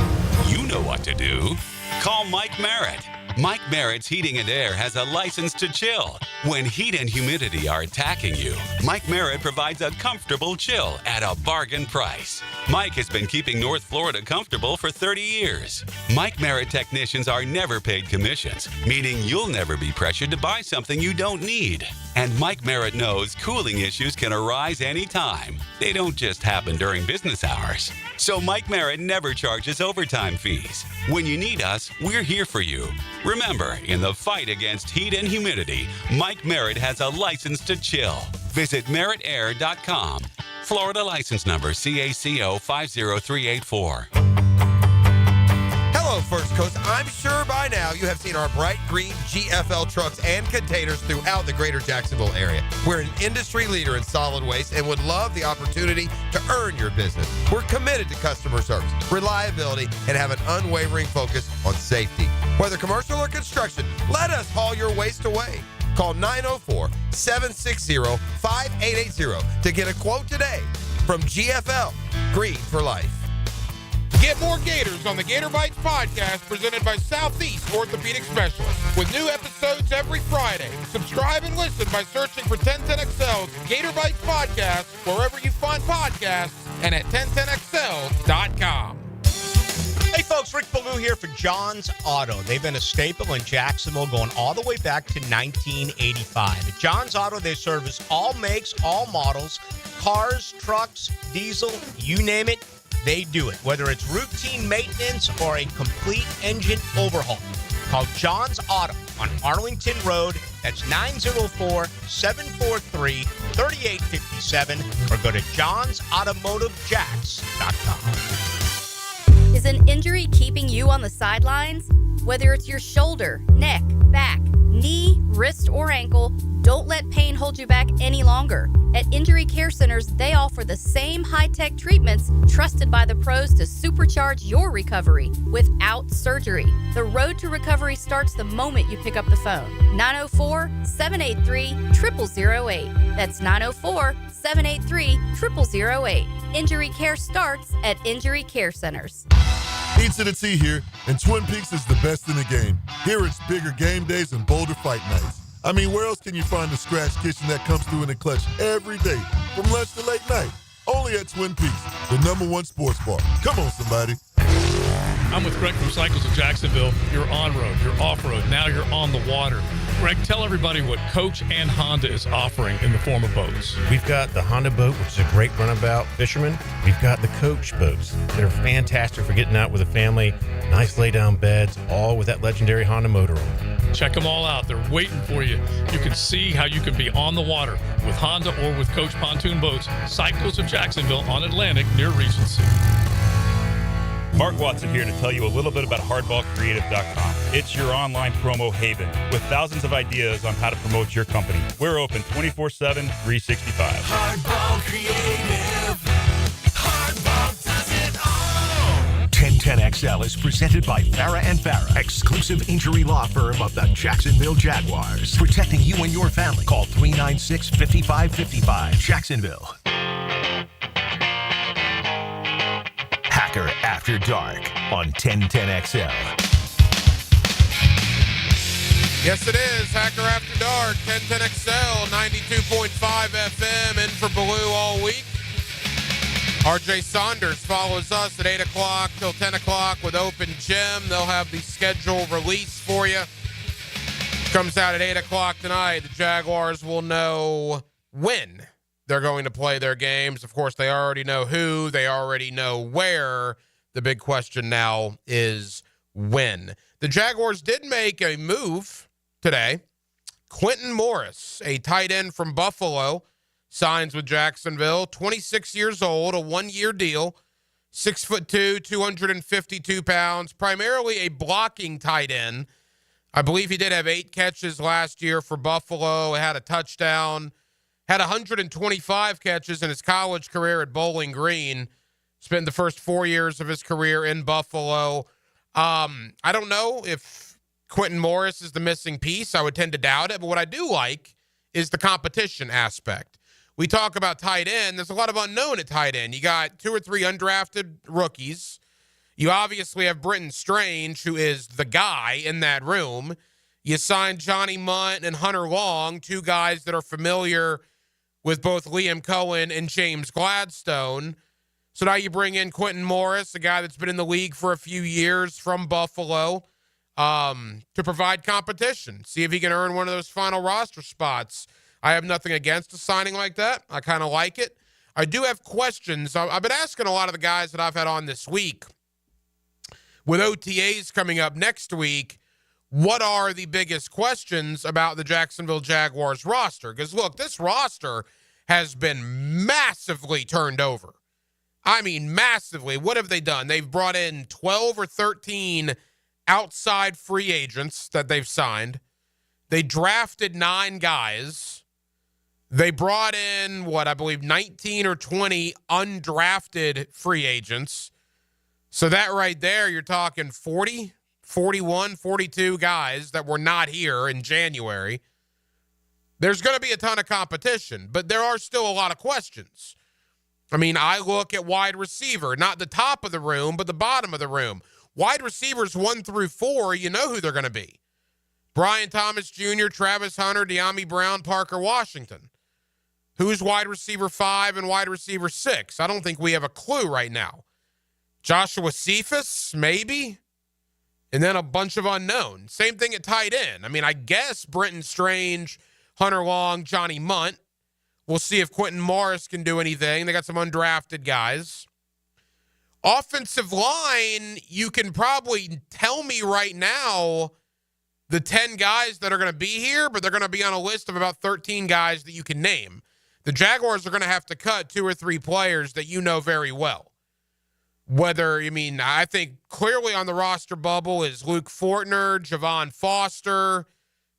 You know what to do. Call Mike Merritt. Mike Merritt's Heating and Air has a license to chill. When heat and humidity are attacking you, Mike Merritt provides a comfortable chill at a bargain price. Mike has been keeping North Florida comfortable for 30 years. Mike Merritt technicians are never paid commissions, meaning you'll never be pressured to buy something you don't need. And Mike Merritt knows cooling issues can arise anytime. They don't just happen during business hours. So Mike Merritt never charges overtime fees. When you need us, we're here for you. Remember, in the fight against heat and humidity, Mike Merritt has a license to chill. Visit merrittair.com. Florida license number CACO 50384. Hello, First Coast. I'm sure by now you have seen our bright green GFL trucks and containers throughout the greater Jacksonville area. We're an industry leader in solid waste and would love the opportunity to earn your business. We're committed to customer service, reliability, and have an unwavering focus on safety. Whether commercial or construction, let us haul your waste away. Call 904-760-5880 to get a quote today from GFL, Green for Life. Get more Gators on the Gator Bites podcast presented by Southeast Orthopedic Specialists with new episodes every Friday. Subscribe and listen by searching for 1010XL's Gator Bites podcast wherever you find podcasts and at 1010XL.com. Hey folks, Rick Ballou here for John's Auto. They've been a staple in Jacksonville going all the way back to 1985. At John's Auto, they service all makes, all models, cars, trucks, diesel, you name it. They do it, whether it's routine maintenance or a complete engine overhaul. Call John's Auto on Arlington Road. That's 904-743-3857 or go to johnsautomotivejacks.com. Is an injury keeping you on the sidelines? Whether it's your shoulder, neck, back, knee, wrist, or ankle, don't let pain hold you back any longer. At Injury Care Centers, they offer the same high-tech treatments trusted by the pros to supercharge your recovery without surgery. The road to recovery starts the moment you pick up the phone. 904-783-0008. That's 904-783-0008. Injury care starts at Injury Care Centers. Pizza to Tea here, and Twin Peaks is the best in the game. Here it's bigger game days and bolder fight nights. I mean, where else can you find the scratch kitchen that comes through in the clutch every day, from lunch to late night? Only at Twin Peaks, the #1 sports bar. Come on, somebody. I'm with Greg from Cycles of Jacksonville. You're on-road, you're off-road, now you're on the water. Greg, tell everybody what Coach and Honda is offering in the form of boats. We've got the Honda boat, which is a great runabout fisherman. We've got the Coach boats that are fantastic for getting out with a family. Nice lay-down beds, all with that legendary Honda motor on them. Check them all out. They're waiting for you. You can see how you can be on the water with Honda or with Coach Pontoon Boats. Cycles of Jacksonville on Atlantic near Regency. Mark Watson here to tell you a little bit about hardballcreative.com. It's your online promo haven with thousands of ideas on how to promote your company. We're open 24/7, 365. Hardball Creative. Hardball does it all. 1010XL is presented by Farah and Farah, exclusive injury law firm of the Jacksonville Jaguars. Protecting you and your family. Call 396-5555. Jacksonville. Hacker After Dark on 1010XL. Yes, it is. Hacker After Dark, 1010XL, 92.5 FM, in for Baloo all week. RJ Saunders follows us at 8 o'clock till 10 o'clock with Open Gym. They'll have the schedule release for you. Comes out at 8 o'clock tonight. The Jaguars will know when they're going to play their games. Of course, they already know who. They already know where. The big question now is when. The Jaguars did make a move today. Quentin Morris, a tight end from Buffalo, signs with Jacksonville. 26 years old, a one-year deal. 6'2", 252 pounds. Primarily a blocking tight end. I believe he did have 8 catches last year for Buffalo. Had a touchdown. Had 125 catches in his college career at Bowling Green. Spent the first 4 years of his career in Buffalo. I don't know if Quentin Morris is the missing piece. I would tend to doubt it. But what I do like is the competition aspect. We talk about tight end. There's a lot of unknown at tight end. You got 2 or 3 undrafted rookies. You obviously have Britton Strange, who is the guy in that room. You signed Johnny Munt and Hunter Long, 2 guys that are familiar with both Liam Cohen and James Gladstone. So now you bring in Quentin Morris, a guy that's been in the league for a few years from Buffalo, to provide competition. See if he can earn one of those final roster spots. I have nothing against a signing like that. I kind of like it. I do have questions. I've been asking a lot of the guys that I've had on this week, with OTAs coming up next week, what are the biggest questions about the Jacksonville Jaguars roster? Because, look, this roster has been massively turned over. I mean, massively. What have they done? They've brought in 12 or 13 outside free agents that they've signed. They drafted 9 guys. They brought in, I believe 19 or 20 undrafted free agents. So that right there, you're talking 40, 41, 42 guys that were not here in January. There's going to be a ton of competition, but there are still a lot of questions. I mean, I look at wide receiver, not the top of the room, but the bottom of the room. Wide receivers 1 through 4, you know who they're going to be. Brian Thomas Jr., Travis Hunter, De'Ami Brown, Parker Washington. Who's wide receiver 5 and wide receiver 6? I don't think we have a clue right now. Joshua Cephas, maybe? And then a bunch of unknowns. Same thing at tight end. I mean, I guess Britton Strange, Hunter Long, Johnny Munt. We'll see if Quentin Morris can do anything. They got some undrafted guys. Offensive line, you can probably tell me right now the 10 guys that are going to be here, but they're going to be on a list of about 13 guys that you can name. The Jaguars are going to have to cut 2 or 3 players that you know very well. I think clearly on the roster bubble is Luke Fortner, Javon Foster,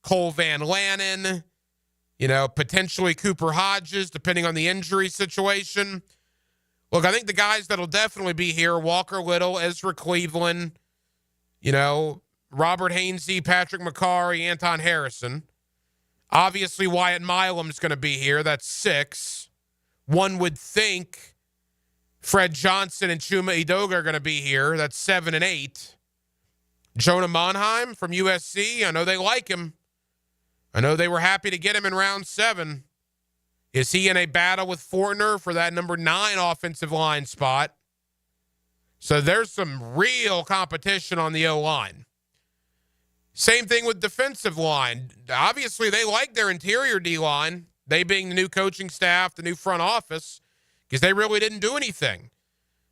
Cole Van Lannon, potentially Cooper Hodges, depending on the injury situation. Look, I think the guys that'll definitely be here, Walker Little, Ezra Cleveland, Robert Hainsey, Patrick McCarry, Anton Harrison. Obviously, Wyatt Milam's going to be here. That's 6. One would think Fred Johnson and Chuma Edoga are going to be here. That's 7 and 8. Jonah Monheim from USC. I know they like him. I know they were happy to get him in round 7. Is he in a battle with Fortner for that number 9 offensive line spot? So there's some real competition on the O-line. Same thing with defensive line. Obviously, they like their interior D-line, they being the new coaching staff, the new front office, because they really didn't do anything.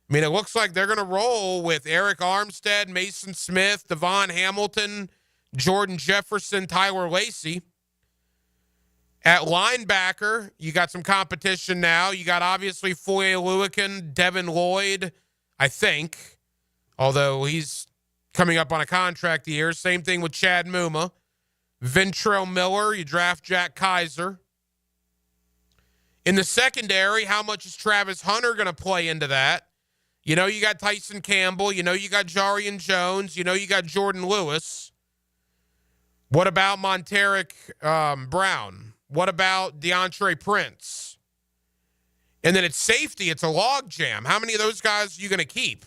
I mean, it looks like they're going to roll with Eric Armstead, Mason Smith, Devon Hamilton, Jordan Jefferson, Tyler Lacey. At linebacker, you got some competition now. You got obviously Foye Oluokun, Devin Lloyd, I think, although he's coming up on a contract year. Same thing with Chad Muma. Ventrell Miller, you draft Jack Kaiser. In the secondary, how much is Travis Hunter going to play into that? You know you got Tyson Campbell. You know you got Jarian Jones. You know you got Jordan Lewis. What about Monteric Brown? What about DeAndre Prince? And then at safety, it's a log jam. How many of those guys are you going to keep?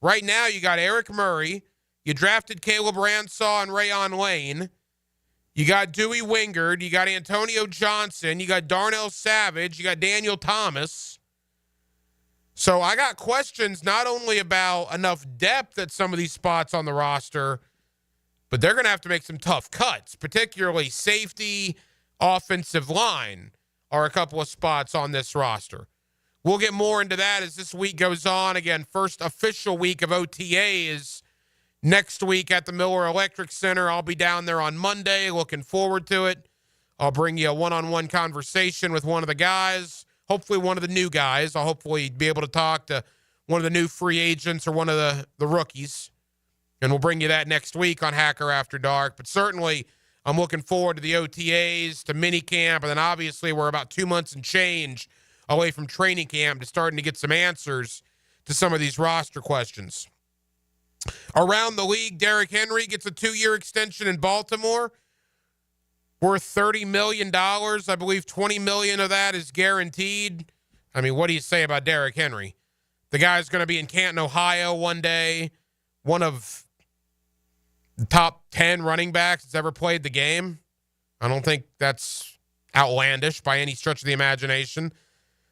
Right now, you got Eric Murray. You drafted Caleb Ransaw and Rayon Lane. You got Dewey Wingard. You got Antonio Johnson. You got Darnell Savage. You got Daniel Thomas. So I got questions not only about enough depth at some of these spots on the roster, but they're going to have to make some tough cuts, particularly safety, offensive line are a couple of spots on this roster. We'll get more into that as this week goes on. Again, first official week of OTAs next week at the Miller Electric Center. I'll be down there on Monday. Looking forward to it. I'll bring you a one-on-one conversation with one of the guys, hopefully one of the new guys. I'll hopefully be able to talk to one of the new free agents or one of the rookies. And we'll bring you that next week on Hacker After Dark. But certainly, I'm looking forward to the OTAs, to minicamp, and then obviously we're about 2 months and change away from training camp to starting to get some answers to some of these roster questions. Around the league, Derrick Henry gets a 2-year extension in Baltimore worth $30 million. I believe $20 million of that is guaranteed. I mean, what do you say about Derrick Henry? The guy's going to be in Canton, Ohio one day, one of the top 10 running backs that's ever played the game. I don't think that's outlandish by any stretch of the imagination.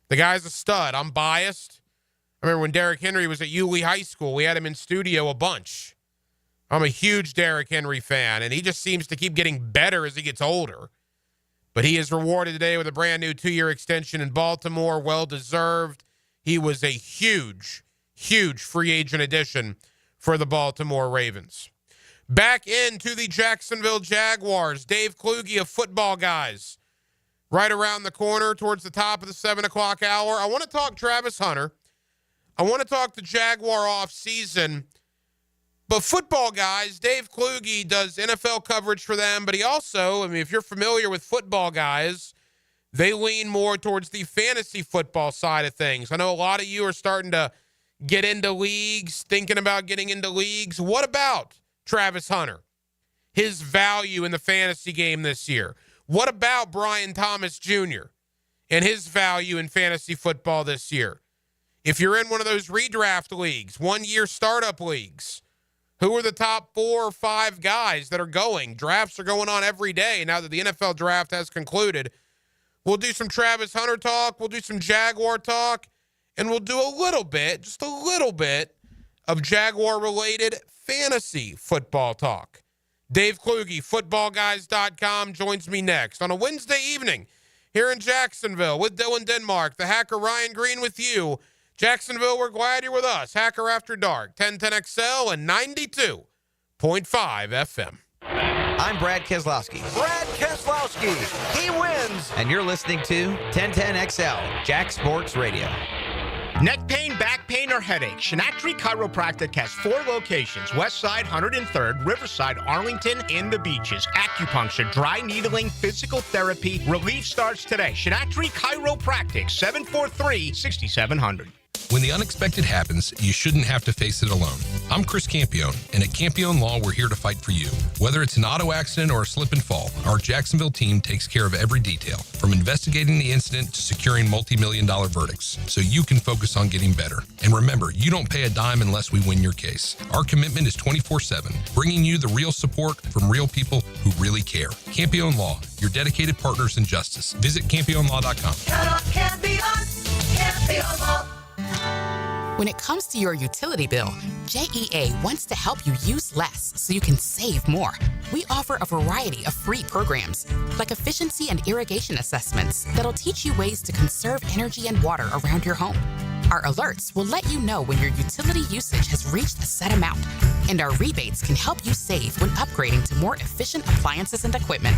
The guy's a stud. I'm biased. I remember when Derrick Henry was at Yulee High School, we had him in studio a bunch. I'm a huge Derrick Henry fan, and he just seems to keep getting better as he gets older. But he is rewarded today with a brand new 2-year extension in Baltimore, well-deserved. He was a huge, huge free agent addition for the Baltimore Ravens. Back into the Jacksonville Jaguars. Dave Kluge of Football Guys. Right around the corner towards the top of the 7 o'clock hour. I want to talk Travis Hunter. I want to talk the Jaguar offseason. But Football Guys, Dave Kluge does NFL coverage for them, but he also, I mean, if you're familiar with Football Guys, they lean more towards the fantasy football side of things. I know a lot of you are starting to get into leagues, thinking about getting into leagues. What about Travis Hunter? His value in the fantasy game this year. What about Brian Thomas Jr. and his value in fantasy football this year? If you're in one of those redraft leagues, 1-year startup leagues, who are the top 4 or 5 guys that are going? Drafts are going on every day now that the NFL draft has concluded. We'll do some Travis Hunter talk. We'll do some Jaguar talk. And we'll do a little bit, just a little bit, of Jaguar-related fantasy football talk. Dave Kluge, footballguys.com, joins me next on a Wednesday evening here in Jacksonville with Dylan Denmark, the hacker Ryan Green with you. Jacksonville, we're glad you're with us. Hacker After Dark, 1010XL and 92.5 FM. I'm Brad Keselowski. Brad Keselowski, he wins. And you're listening to 1010XL, Jack Sports Radio. Neck pain, back pain, or headache, Shinatri Chiropractic has 4 locations: Westside, 103rd, Riverside, Arlington, and the Beaches. Acupuncture, dry needling, physical therapy. Relief starts today. Shinatri Chiropractic, 743-6700. When the unexpected happens, you shouldn't have to face it alone. I'm Chris Campione, and at Campione Law, we're here to fight for you. Whether it's an auto accident or a slip and fall, our Jacksonville team takes care of every detail, from investigating the incident to securing multi-million-dollar verdicts, so you can focus on getting better. And remember, you don't pay a dime unless we win your case. Our commitment is 24/7, bringing you the real support from real people who really care. Campione Law, your dedicated partners in justice. Visit CampioneLaw.com. Count on Campione, Campione Law. When it comes to your utility bill, JEA wants to help you use less so you can save more. We offer a variety of free programs, like efficiency and irrigation assessments that'll teach you ways to conserve energy and water around your home. Our alerts will let you know when your utility usage has reached a set amount, and our rebates can help you save when upgrading to more efficient appliances and equipment.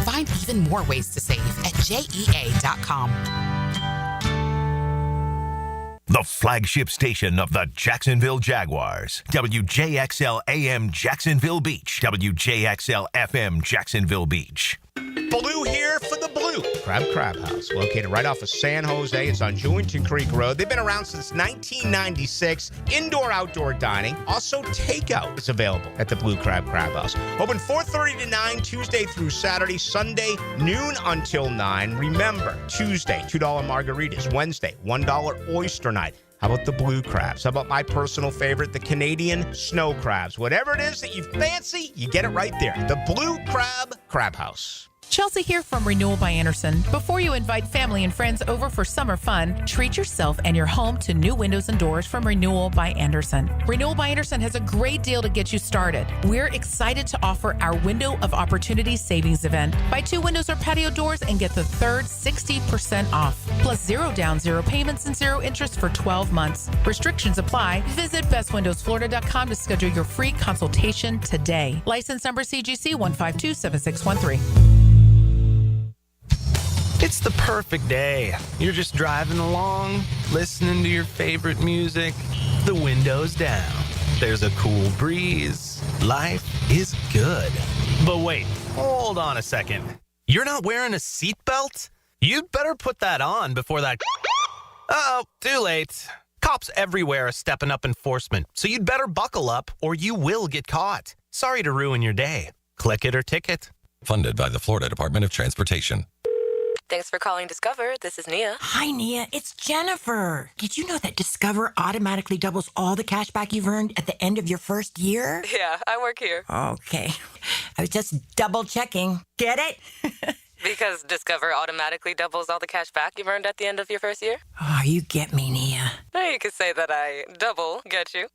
Find even more ways to save at JEA.com. The flagship station of the Jacksonville Jaguars. WJXL AM Jacksonville Beach. WJXL FM Jacksonville Beach. Blue here for the blue. Crab House, located right off of San Jose. It's on Julington Creek Road. They've been around since 1996. Indoor-outdoor dining. Also, takeout is available at the Blue Crab House. Open 4:30 to 9, Tuesday through Saturday. Sunday, noon until 9. Remember, Tuesday, $2 margaritas. Wednesday, $1 oyster night. How about the blue crabs? How about my personal favorite, the Canadian snow crabs? Whatever it is that you fancy, you get it right there. The Blue Crab House. Chelsea here from Renewal by Anderson. Before you invite family and friends over for summer fun, treat yourself and your home to new windows and doors from Renewal by Anderson. Renewal by Anderson has a great deal to get you started. We're excited to offer our Window of Opportunity Savings Event. Buy 2 windows or patio doors and get the third 60% off. Plus 0 down, 0 payments, and 0 interest for 12 months. Restrictions apply. Visit bestwindowsflorida.com to schedule your free consultation today. License number CGC 1527613. It's the perfect day. You're just driving along, listening to your favorite music, the windows down. There's a cool breeze. Life is good. But wait, hold on a second. You're not wearing a seatbelt? You'd better put that on before that... Uh-oh, too late. Cops everywhere are stepping up enforcement, so you'd better buckle up or you will get caught. Sorry to ruin your day. Click it or ticket. Funded by the Florida Department of Transportation. Thanks for calling Discover. This is Nia. Hi, Nia. It's Jennifer. Did you know that Discover automatically doubles all the cash back you've earned at the end of your first year? Yeah, I work here. Okay. I was just double checking. Get it? Because Discover automatically doubles all the cash back you've earned at the end of your first year? Oh, you get me, Nia. You could say that I double get you.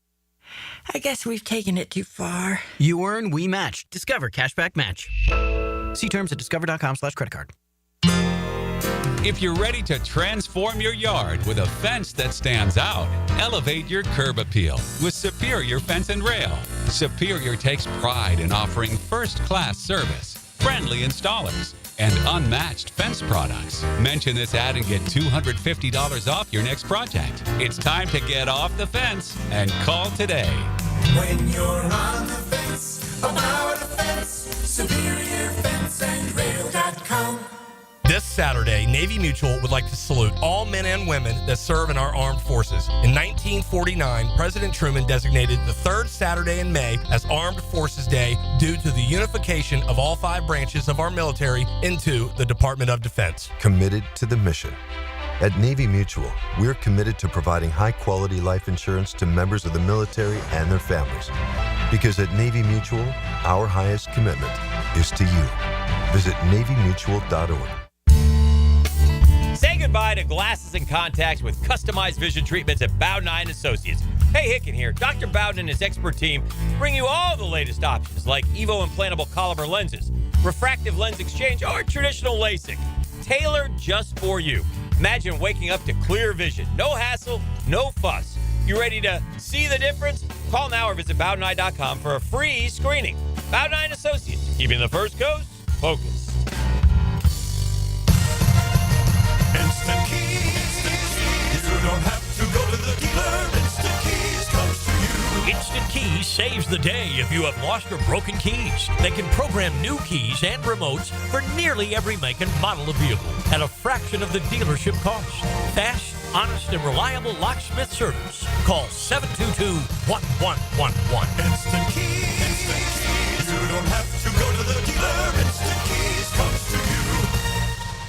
I guess we've taken it too far. You earn, we match. Discover Cashback Match. See terms at discover.com/creditcard. If you're ready to transform your yard with a fence that stands out, elevate your curb appeal with Superior Fence and Rail. Superior takes pride in offering first-class service, friendly installers, and unmatched fence products. Mention this ad and get $250 off your next project. It's time to get off the fence and call today. When you're on the fence, about a fence, SuperiorFenceandRail.com. This Saturday, Navy Mutual would like to salute all men and women that serve in our armed forces. In 1949, President Truman designated the third Saturday in May as Armed Forces Day due to the unification of all 5 branches of our military into the Department of Defense. Committed to the mission. At Navy Mutual, we're committed to providing high-quality life insurance to members of the military and their families. Because at Navy Mutual, our highest commitment is to you. Visit NavyMutual.org. Say goodbye to glasses and contacts with customized vision treatments at Bowden & Associates. Hey, Hicken here. Dr. Bowden and his expert team bring you all the latest options like Evo implantable Collamer lenses, refractive lens exchange, or traditional LASIK. Tailored just for you. Imagine waking up to clear vision. No hassle, no fuss. You ready to see the difference? Call now or visit BowdenEye.com for a free screening. Bowden & Associates, keeping the first coast focused. Instant Keys. You don't have to go to the dealer. Instant Keys comes to you. Instant Keys saves the day if you have lost or broken keys. They can program new keys and remotes for nearly every make and model of vehicle at a fraction of the dealership cost. Fast, honest, and reliable locksmith service. Call 722-1111. Instant Keys. Instant Keys. You don't have to go to the dealer. Instant Keys comes to you.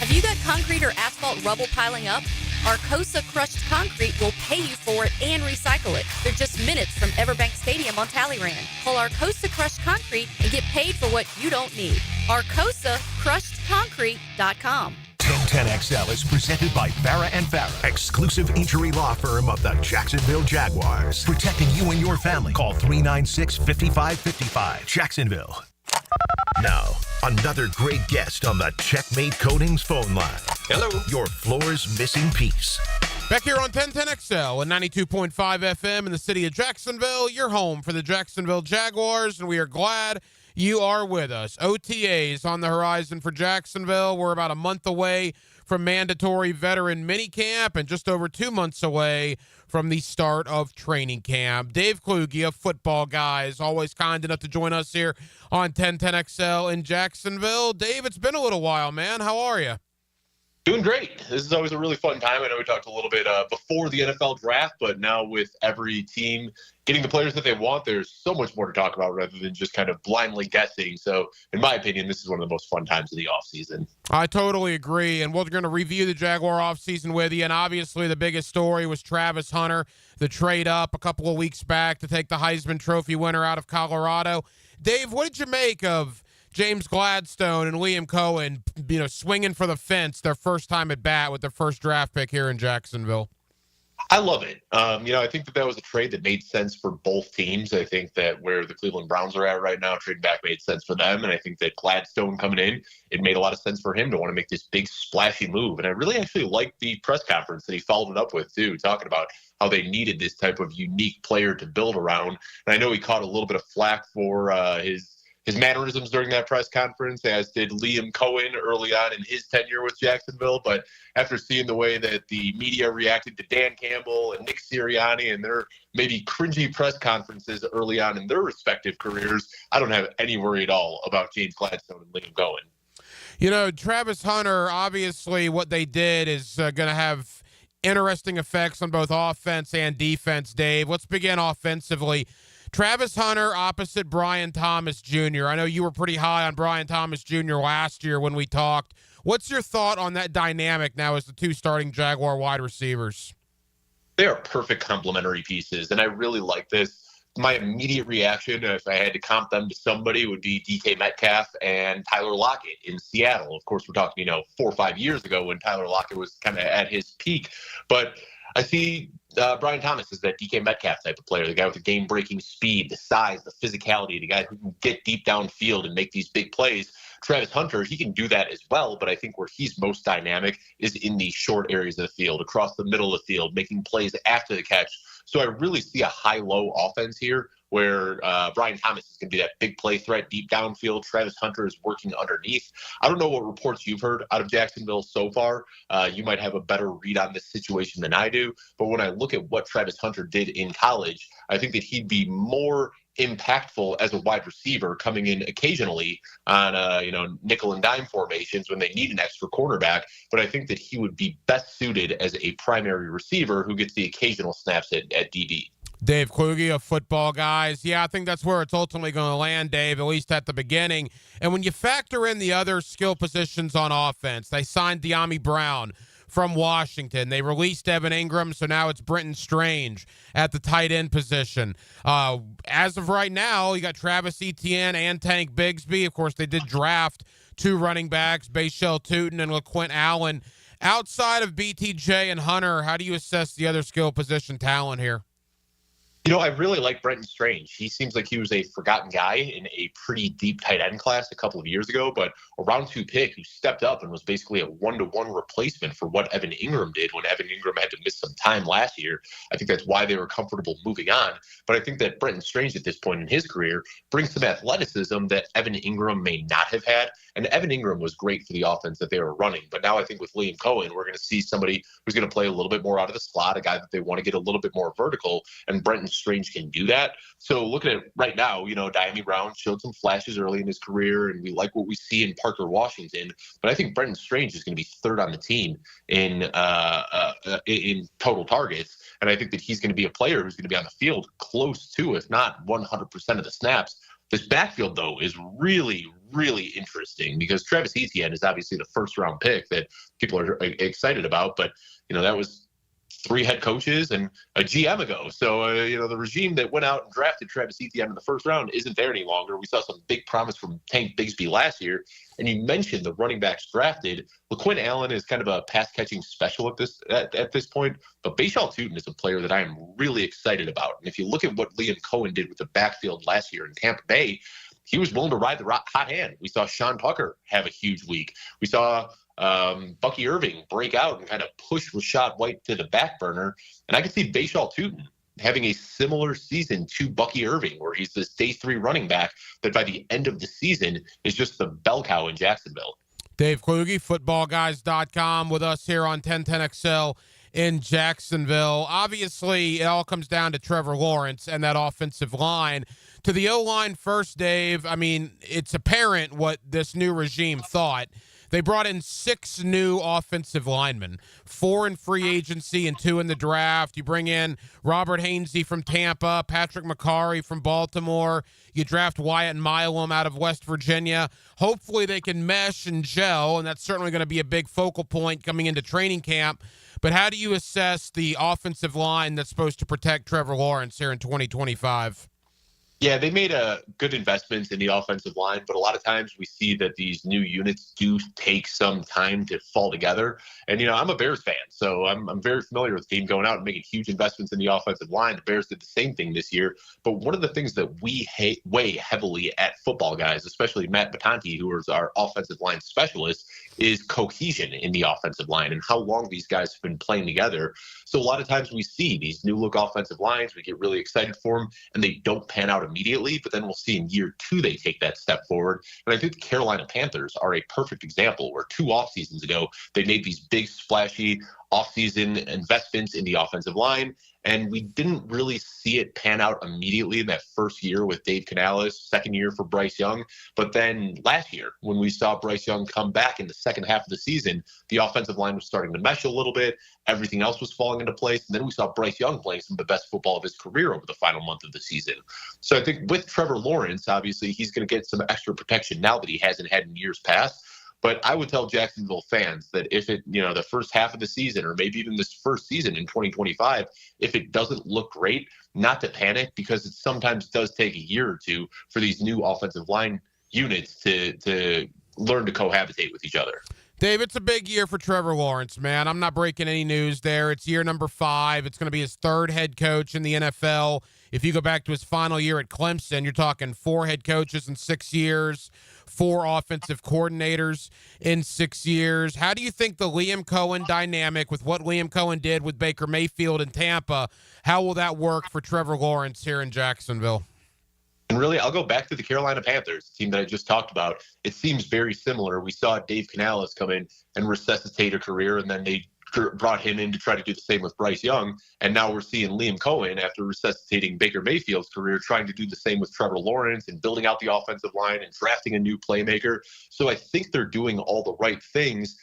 Have you got concrete or asphalt rubble piling up? Arcosa Crushed Concrete will pay you for it and recycle it. They're just minutes from Everbank Stadium on Talleyrand. Call Arcosa Crushed Concrete and get paid for what you don't need. ArcosaCrushedConcrete.com. 1010XL is presented by Farah & Farah, exclusive injury law firm of the Jacksonville Jaguars. Protecting you and your family. Call 396-5555. Jacksonville. Now, another great guest on the Checkmate Coatings phone line. Hello. Your floor's missing piece. Back here on 1010XL and 92.5 FM in the city of Jacksonville, your home for the Jacksonville Jaguars, and we are glad you are with us. OTAs on the horizon for Jacksonville. We're about a month away from mandatory veteran minicamp and just over 2 months away from the start of training camp. Dave Kluge, a football guy, is always kind enough to join us here on 1010XL in Jacksonville. Dave, it's been a little while, man. How are you? Doing great. This is always a really fun time. I know we talked a little bit before the NFL draft, but now with every team getting the players that they want, there's so much more to talk about rather than just kind of blindly guessing. So, in my opinion, this is one of the most fun times of the offseason. I totally agree, and we're going to review the Jaguar offseason with you, and obviously the biggest story was Travis Hunter, the trade up a couple of weeks back to take the Heisman Trophy winner out of Colorado. Dave, what did you make of James Gladstone and Liam Cohen, swinging for the fence their first time at bat with their first draft pick here in Jacksonville? I love it. I think that was a trade that made sense for both teams. I think that where the Cleveland Browns are at right now, trading back made sense for them. And I think that Gladstone coming in, it made a lot of sense for him to want to make this big splashy move. And I really actually liked the press conference that he followed it up with too, talking about how they needed this type of unique player to build around. And I know he caught a little bit of flack for his mannerisms during that press conference, as did Liam Cohen early on in his tenure with Jacksonville. But after seeing the way that the media reacted to Dan Campbell and Nick Sirianni and their maybe cringy press conferences early on in their respective careers, I don't have any worry at all about James Gladstone and Liam Cohen. Travis Hunter, obviously what they did is going to have interesting effects on both offense and defense, Dave. Let's begin offensively. Travis Hunter opposite Brian Thomas Jr. I know you were pretty high on Brian Thomas Jr. last year when we talked. What's your thought on that dynamic now as the two starting Jaguar wide receivers? They are perfect complementary pieces, and I really like this. My immediate reaction, if I had to comp them to somebody, would be DK Metcalf and Tyler Lockett in Seattle. Of course, we're talking, 4 or 5 years ago when Tyler Lockett was kind of at his peak. But I see Brian Thomas is that DK Metcalf type of player, the guy with the game-breaking speed, the size, the physicality, the guy who can get deep downfield and make these big plays. Travis Hunter, he can do that as well, but I think where he's most dynamic is in the short areas of the field, across the middle of the field, making plays after the catch. So I really see a high-low offense here where Brian Thomas is going to be that big play threat deep downfield. Travis Hunter is working underneath. I don't know what reports you've heard out of Jacksonville so far. You might have a better read on this situation than I do. But when I look at what Travis Hunter did in college, I think that he'd be more impactful as a wide receiver coming in occasionally on nickel and dime formations when they need an extra quarterback. But I think that he would be best suited as a primary receiver who gets the occasional snaps at DB. Dave Kluge of Football Guys. Yeah, I think that's where it's ultimately going to land, Dave, at least at the beginning. And when you factor in the other skill positions on offense, they signed De'Ami Brown from Washington. They released Evan Ingram, so now it's Brenton Strange at the tight end position. As of right now, you got Travis Etienne and Tank Bigsby. Of course, they did draft 2 running backs, Bashal Tootin and LaQuint Allen. Outside of BTJ and Hunter, how do you assess the other skill position talent here? I really like Brenton Strange. He seems like he was a forgotten guy in a pretty deep tight end class a couple of years ago, but a round 2 pick who stepped up and was basically a 1-to-1 replacement for what Evan Ingram did when Evan Ingram had to miss some time last year. I think that's why they were comfortable moving on. But I think that Brenton Strange at this point in his career brings some athleticism that Evan Ingram may not have had. And Evan Ingram was great for the offense that they were running. But now I think with Liam Cohen, we're going to see somebody who's going to play a little bit more out of the slot, a guy that they want to get a little bit more vertical, and Brenton Strange can do that. So looking at right now, De'Ami Brown showed some flashes early in his career, and we like what we see in Parker Washington. But I think Brenton Strange is going to be third on the team in total targets. And I think that he's going to be a player who's going to be on the field close to, if not 100% of the snaps. This backfield, though, is really, really interesting because Travis Etienne is obviously the first-round pick that people are excited about. But, that was 3 head coaches and a GM ago. So, the regime that went out and drafted Travis Etienne in the first round isn't there any longer. We saw some big promise from Tank Bigsby last year. And you mentioned the running backs drafted. LaQuint Allen is kind of a pass-catching special at this point. But Bashal Tootin is a player that I am really excited about. And if you look at what Liam Cohen did with the backfield last year in Tampa Bay, he was willing to ride the hot hand. We saw Sean Tucker have a huge week. We saw Bucky Irving break out and kind of push Rashad White to the back burner. And I could see Bashal Tootin having a similar season to Bucky Irving, where he's this day 3 running back that by the end of the season is just the bell cow in Jacksonville. Dave Kluge, footballguys.com, with us here on 1010XL in Jacksonville. Obviously, it all comes down to Trevor Lawrence and that offensive line. To the O-line first, Dave, I mean, it's apparent what this new regime thought. They brought in 6 new offensive linemen, 4 in free agency and 2 in the draft. You bring in Robert Hainsey from Tampa, Patrick McCarry from Baltimore. You draft Wyatt Milam out of West Virginia. Hopefully they can mesh and gel, and that's certainly going to be a big focal point coming into training camp. But how do you assess the offensive line that's supposed to protect Trevor Lawrence here in 2025? Yeah, they made a good investments in the offensive line, but a lot of times we see that these new units do take some time to fall together. And, I'm a Bears fan, so I'm very familiar with the team going out and making huge investments in the offensive line. The Bears did the same thing this year. But one of the things that we weigh heavily at football guys, especially Matt Batanti, who is our offensive line specialist, is cohesion in the offensive line and how long these guys have been playing together. So a lot of times we see these new look offensive lines, we get really excited for them, and they don't pan out immediately, but then we'll see in year 2 they take that step forward. And I think the Carolina Panthers are a perfect example where 2 off seasons ago they made these big splashy off-season investments in the offensive line, and we didn't really see it pan out immediately in that first year with Dave Canales, second year for Bryce Young. But then last year, when we saw Bryce Young come back in the second half of the season, the offensive line was starting to mesh a little bit. Everything else was falling into place. And then we saw Bryce Young playing some of the best football of his career over the final month of the season. So I think with Trevor Lawrence, obviously, he's going to get some extra protection now that he hasn't had in years past. But I would tell Jacksonville fans that if it, the first half of the season, or maybe even this first season in 2025, if it doesn't look great, not to panic, because it sometimes does take a year or 2 for these new offensive line units to learn to cohabitate with each other. Dave, it's a big year for Trevor Lawrence, man. I'm not breaking any news there. It's year number 5. It's going to be his 3rd head coach in the NFL. If you go back to his final year at Clemson, you're talking 4 head coaches in 6 years, 4 offensive coordinators in 6 years. How do you think the Liam Cohen dynamic, with what Liam Cohen did with Baker Mayfield in Tampa, how will that work for Trevor Lawrence here in Jacksonville? And really, I'll go back to the Carolina Panthers, the team that I just talked about. It seems very similar. We saw Dave Canales come in and resuscitate a career, and then they brought him in to try to do the same with Bryce Young. And now we're seeing Liam Cohen, after resuscitating Baker Mayfield's career, trying to do the same with Trevor Lawrence and building out the offensive line and drafting a new playmaker. So I think they're doing all the right things.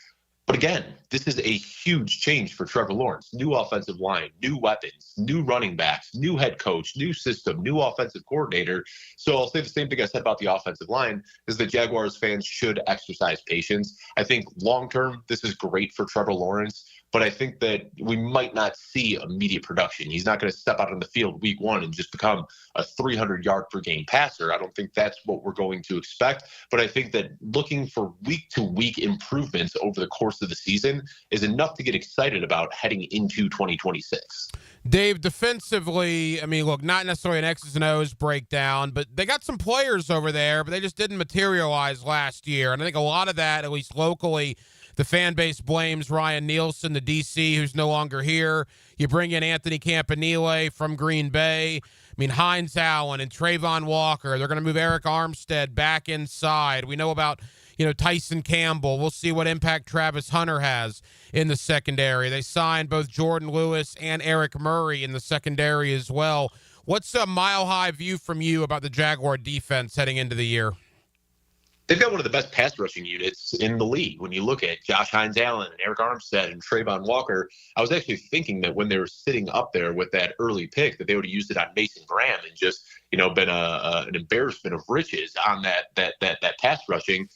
But again, this is a huge change for Trevor Lawrence. New offensive line, new weapons, new running backs, new head coach, new system, new offensive coordinator. So I'll say the same thing I said about the offensive line, is that Jaguars fans should exercise patience. I think long-term, this is great for Trevor Lawrence, but I think that we might not see immediate production. He's not going to step out on the field week 1 and just become a 300-yard-per-game passer. I don't think that's what we're going to expect. But I think that looking for week-to-week improvements over the course of the season is enough to get excited about heading into 2026. Dave, defensively, look, not necessarily an X's and O's breakdown, but they got some players over there, but they just didn't materialize last year. And I think a lot of that, at least locally, the fan base blames Ryan Nielsen, the DC, who's no longer here. You bring in Anthony Campanile from Green Bay. Hines Allen and Trayvon Walker. They're going to move Eric Armstead back inside. We know about, Tyson Campbell. We'll see what impact Travis Hunter has in the secondary. They signed both Jordan Lewis and Eric Murray in the secondary as well. What's a mile-high view from you about the Jaguar defense heading into the year? They've got one of the best pass rushing units in the league. When you look at Josh Hines Allen and Eric Armstead and Trayvon Walker, I was actually thinking that when they were sitting up there with that early pick, that they would have used it on Mason Graham and just, been an embarrassment of riches on that pass rushing.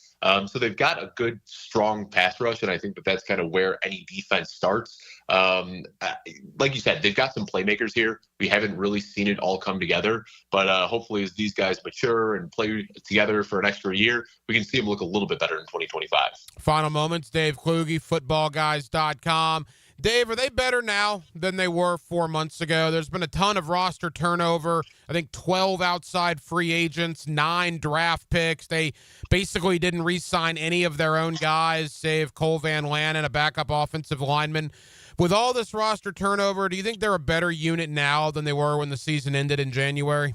So they've got a good, strong pass rush, and I think that that's kind of where any defense starts. Like you said, they've got some playmakers here. We haven't really seen it all come together, but hopefully as these guys mature and play together for an extra year, we can see them look a little bit better in 2025. Final moments, Dave Kluge, footballguys.com. Dave, are they better now than they were 4 months ago? There's been a ton of roster turnover. I think 12 outside free agents, 9 draft picks. They basically didn't re-sign any of their own guys, save Cole Van Lanen, a backup offensive lineman. With all this roster turnover, do you think they're a better unit now than they were when the season ended in January?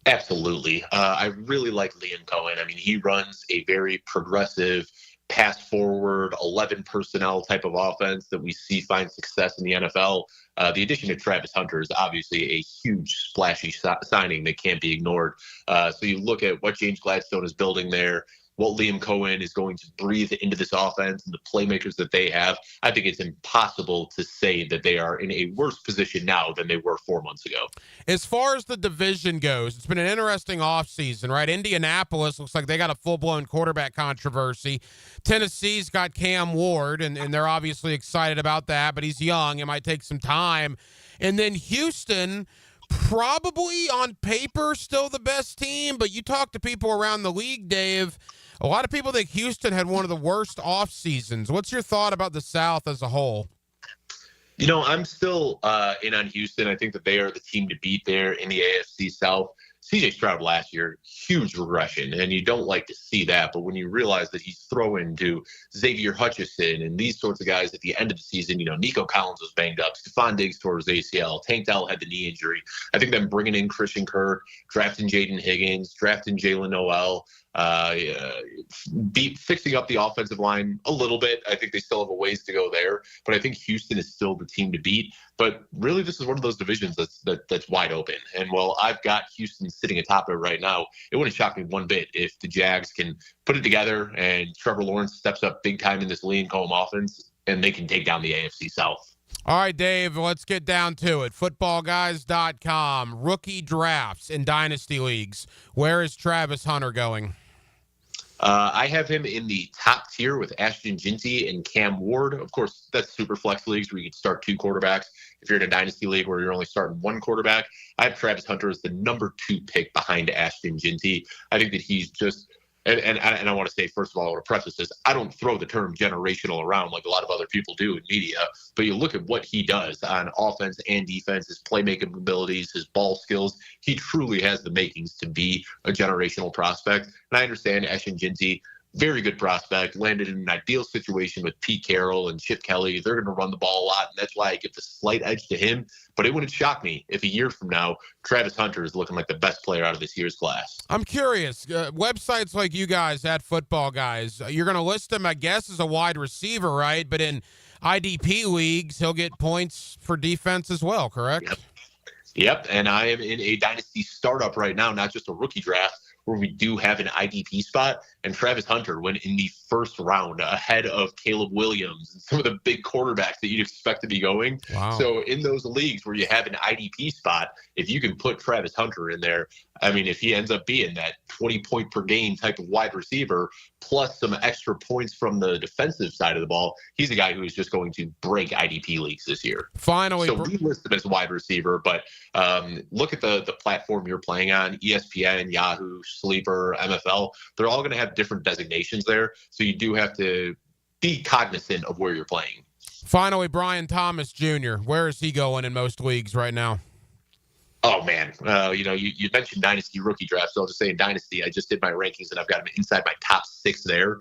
Absolutely. I really like Liam Cohen. He runs a very progressive, pass forward, 11 personnel type of offense that we see find success in the NFL. The addition of Travis Hunter is obviously a huge, splashy signing that can't be ignored. So you look at what James Gladstone is building there. what Liam Cohen is going to breathe into this offense and the playmakers that they have, I think it's impossible to say that they are in a worse position now than they were 4 months ago. As far as the division goes, it's been an interesting offseason, right? Indianapolis looks like they got a full-blown quarterback controversy. Tennessee's got Cam Ward, and they're obviously excited about that, but he's young. It might take some time. And then Houston, probably on paper still the best team, but you talk to people around the league, Dave, a lot of people think Houston had one of the worst off seasons. What's your thought about the South as a whole? You know, I'm still in on Houston. I think that they are the team to beat there in the AFC South. C.J. Stroud last year, huge regression, and you don't like to see that. But when you realize that he's throwing to Xavier Hutchinson and these sorts of guys at the end of the season, you know, Nico Collins was banged up, Stephon Diggs tore his ACL, Tank Dell had the knee injury. I think them bringing in Christian Kirk, drafting Jaden Higgins, drafting Jalen Noel, fixing up the offensive line a little bit. I think they still have a ways to go there, but I think Houston is still the team to beat. But really, this is one of those divisions that's wide open. And while I've got Houston sitting atop it right now, it wouldn't shock me one bit if the Jags can put it together and Trevor Lawrence steps up big time in this Liam Cohen offense and they can take down the AFC South. All right, Dave, let's get down to it. Footballguys.com, rookie drafts in dynasty leagues. Where is Travis Hunter going? I have him in the top tier with Ashton Ginty and Cam Ward. Of course, that's super flex leagues where you can start two quarterbacks. If you're in a dynasty league where you're only starting one quarterback, I have Travis Hunter as the number 2 pick behind Ashton Ginty. I think that he's just and I want to say, first of all, I want to preface this, I don't throw the term generational around like a lot of other people do in media, but you look at what he does on offense and defense, his playmaking abilities, his ball skills, he truly has the makings to be a generational prospect. And I understand Ashton Ginty, very good prospect, landed in an ideal situation with Pete Carroll and Chip Kelly. They're going to run the ball a lot, and that's why I give the slight edge to him. But it wouldn't shock me if a year from now, Travis Hunter is looking like the best player out of this year's class. I'm curious. Websites like you guys at Football Guys, you're going to list him, I guess, as a wide receiver, right? But in IDP leagues, he'll get points for defense as well, correct? Yep, and I am in a dynasty startup right now, not just a rookie draft, where we do have an IDP spot, and Travis Hunter went in the first round ahead of Caleb Williams and some of the big quarterbacks that you'd expect to be going. Wow. So in those leagues where you have an IDP spot, if you can put Travis Hunter in there, I mean, if he ends up being that 20-point per game type of wide receiver, plus some extra points from the defensive side of the ball, he's a guy who is just going to break IDP leagues this year. Finally, so we list him as a wide receiver, but look at the platform you're playing on, ESPN, Yahoo, Sleeper, MFL. They're all going to have different designations there, so you do have to be cognizant of where you're playing. Finally, Brian Thomas Jr., where is he going in most leagues right now? Oh, man. You mentioned Dynasty rookie draft, so I'll just say in Dynasty, I just did my rankings, and I've got him inside my top 6 there.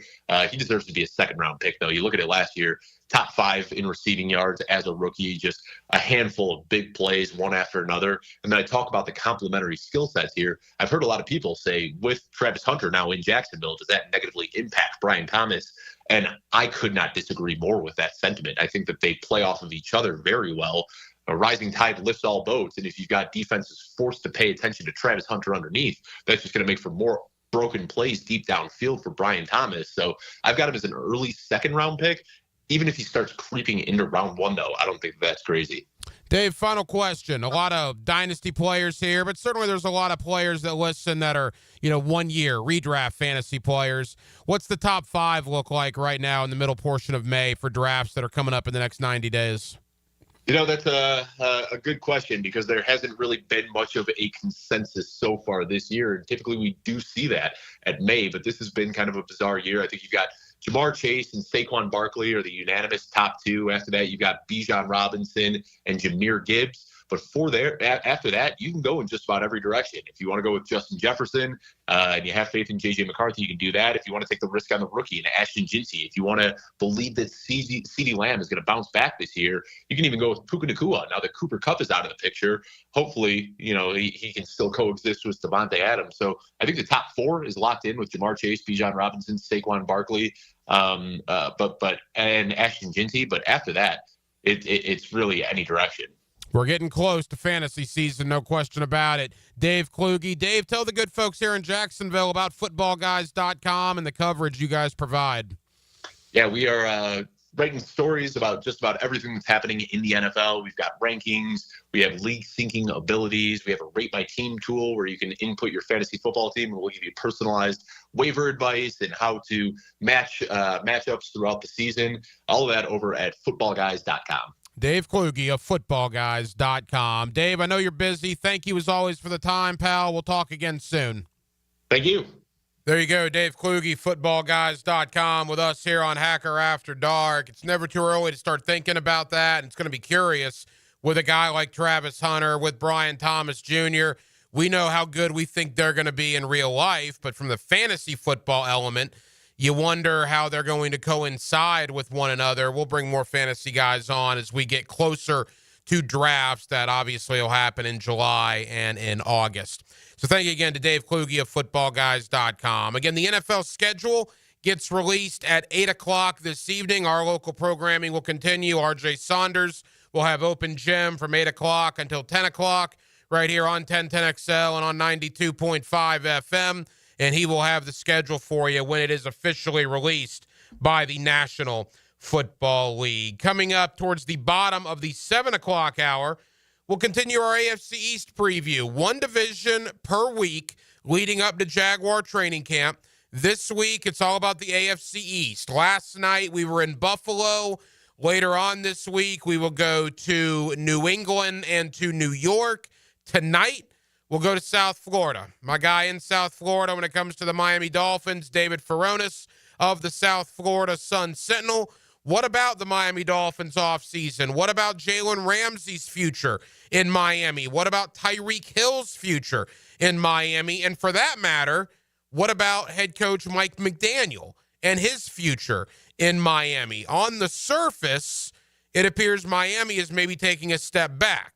He deserves to be a second-round pick, though. You look at it last year, top 5 in receiving yards as a rookie, just a handful of big plays, one after another. And then I talk about the complementary skill sets here. I've heard a lot of people say, with Travis Hunter now in Jacksonville, does that negatively impact Brian Thomas? And I could not disagree more with that sentiment. I think that they play off of each other very well. A rising tide lifts all boats, and if you've got defenses forced to pay attention to Travis Hunter underneath, that's just going to make for more broken plays deep downfield for Brian Thomas. So I've got him as an early second-round pick. Even if he starts creeping into round 1, though, I don't think that's crazy. Dave, final question. A lot of dynasty players here, but certainly there's a lot of players that listen that are, 1 year redraft fantasy players. What's the top 5 look like right now in the middle portion of May for drafts that are coming up in the next 90 days? That's a good question, because there hasn't really been much of a consensus so far this year. And typically we do see that at May, but this has been kind of a bizarre year. I think you've got Jamar Chase and Saquon Barkley are the unanimous top 2. After that, you've got Bijan Robinson and Jahmyr Gibbs. But after that, you can go in just about every direction. If you want to go with Justin Jefferson and you have faith in J.J. McCarthy, you can do that. If you want to take the risk on the rookie and Ashton Ginty, if you want to believe that CeeDee Lamb is going to bounce back this year, you can even go with Puka Nacua. Now that Cooper Kupp is out of the picture, hopefully, he can still coexist with Devontae Adams. So I think the top 4 is locked in with Jamar Chase, Bijan Robinson, Saquon Barkley, and Ashton Ginty. But after that, it's really any direction. We're getting close to fantasy season, no question about it. Dave Kluge. Dave, tell the good folks here in Jacksonville about footballguys.com and the coverage you guys provide. Yeah, we are writing stories about just about everything that's happening in the NFL. We've got rankings. We have league syncing abilities. We have a Rate My Team tool where you can input your fantasy football team, and we'll give you personalized waiver advice and how to match matchups throughout the season. All of that over at footballguys.com. Dave Kluge of footballguys.com. Dave, I know you're busy. Thank you as always for the time, pal. We'll talk again soon. Thank you. There you go, Dave Kluge, footballguys.com, with us here on Hacker After Dark. It's never too early to start thinking about that, and it's going to be curious with a guy like Travis Hunter, with Brian Thomas Jr. We know how good we think they're going to be in real life, but from the fantasy football element, you wonder how they're going to coincide with one another. We'll bring more fantasy guys on as we get closer to drafts that obviously will happen in July and in August. So thank you again to Dave Kluge of footballguys.com. Again, the NFL schedule gets released at 8 o'clock this evening. Our local programming will continue. RJ Saunders will have Open Gym from 8 o'clock until 10 o'clock right here on 1010XL and on 92.5 FM. And he will have the schedule for you when it is officially released by the National Football League. Coming up towards the bottom of the 7 o'clock hour, we'll continue our AFC East preview. One division per week leading up to Jaguar training camp. This week, it's all about the AFC East. Last night, we were in Buffalo. Later on this week, we will go to New England and to New York. Tonight, we'll go to South Florida. My guy in South Florida when it comes to the Miami Dolphins, David Furones of the South Florida Sun-Sentinel. What about the Miami Dolphins offseason? What about Jalen Ramsey's future in Miami? What about Tyreek Hill's future in Miami? And for that matter, what about head coach Mike McDaniel and his future in Miami? On the surface, it appears Miami is maybe taking a step back.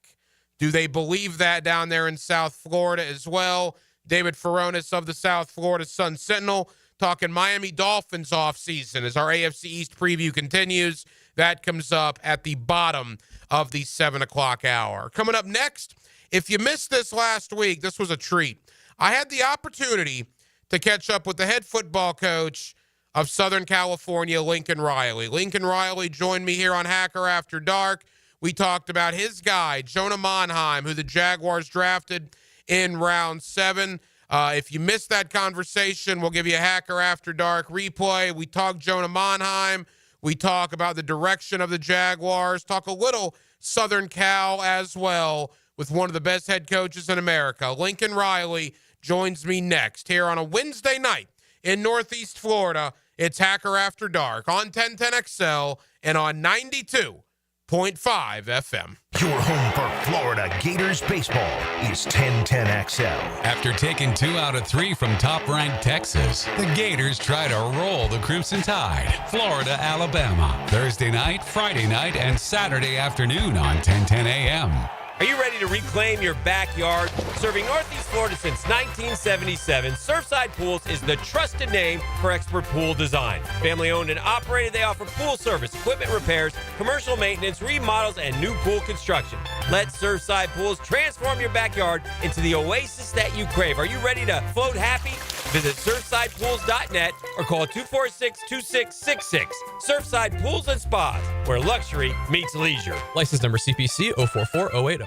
Do they believe that down there in South Florida as well? David Furones of the South Florida Sun-Sentinel talking Miami Dolphins offseason as our AFC East preview continues. That comes up at the bottom of the 7 o'clock hour. Coming up next, if you missed this last week, this was a treat. I had the opportunity to catch up with the head football coach of Southern California, Lincoln Riley. Lincoln Riley joined me here on Hacker After Dark. We talked about his guy, Jonah Monheim, who the Jaguars drafted in round 7. If you missed that conversation, we'll give you a Hacker After Dark replay. We talk Jonah Monheim. We talk about the direction of the Jaguars. Talk a little Southern Cal as well with one of the best head coaches in America. Lincoln Riley joins me next here on a Wednesday night in Northeast Florida. It's Hacker After Dark on 1010XL and on 92.5 FM. Your home for Florida Gators baseball is 1010XL. After taking 2 out of 3 from top-ranked Texas, the Gators try to roll the Crimson Tide. Florida, Alabama, Thursday night, Friday night, and Saturday afternoon on 1010 AM. Are you ready to reclaim your backyard? Serving Northeast Florida since 1977, Surfside Pools is the trusted name for expert pool design. Family owned and operated, they offer pool service, equipment repairs, commercial maintenance, remodels, and new pool construction. Let Surfside Pools transform your backyard into the oasis that you crave. Are you ready to float happy? Visit surfsidepools.net or call 246-2666. Surfside Pools and Spas, where luxury meets leisure. License number CPC 044080.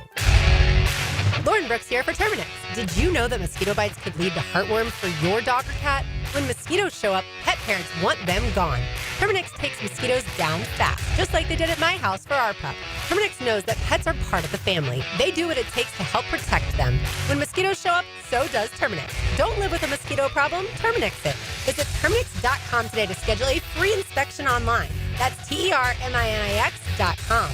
Lauren Brooks here for Terminix. Did you know that mosquito bites could lead to heartworm for your dog or cat? When mosquitoes show up, pet parents want them gone. Terminix takes mosquitoes down fast, just like they did at my house for our pup. Terminix knows that pets are part of the family. They do what it takes to help protect them. When mosquitoes show up, so does Terminix. Don't live with a mosquito problem, Terminix it. Visit Terminix.com today to schedule a free inspection online. That's TERMINIX.com.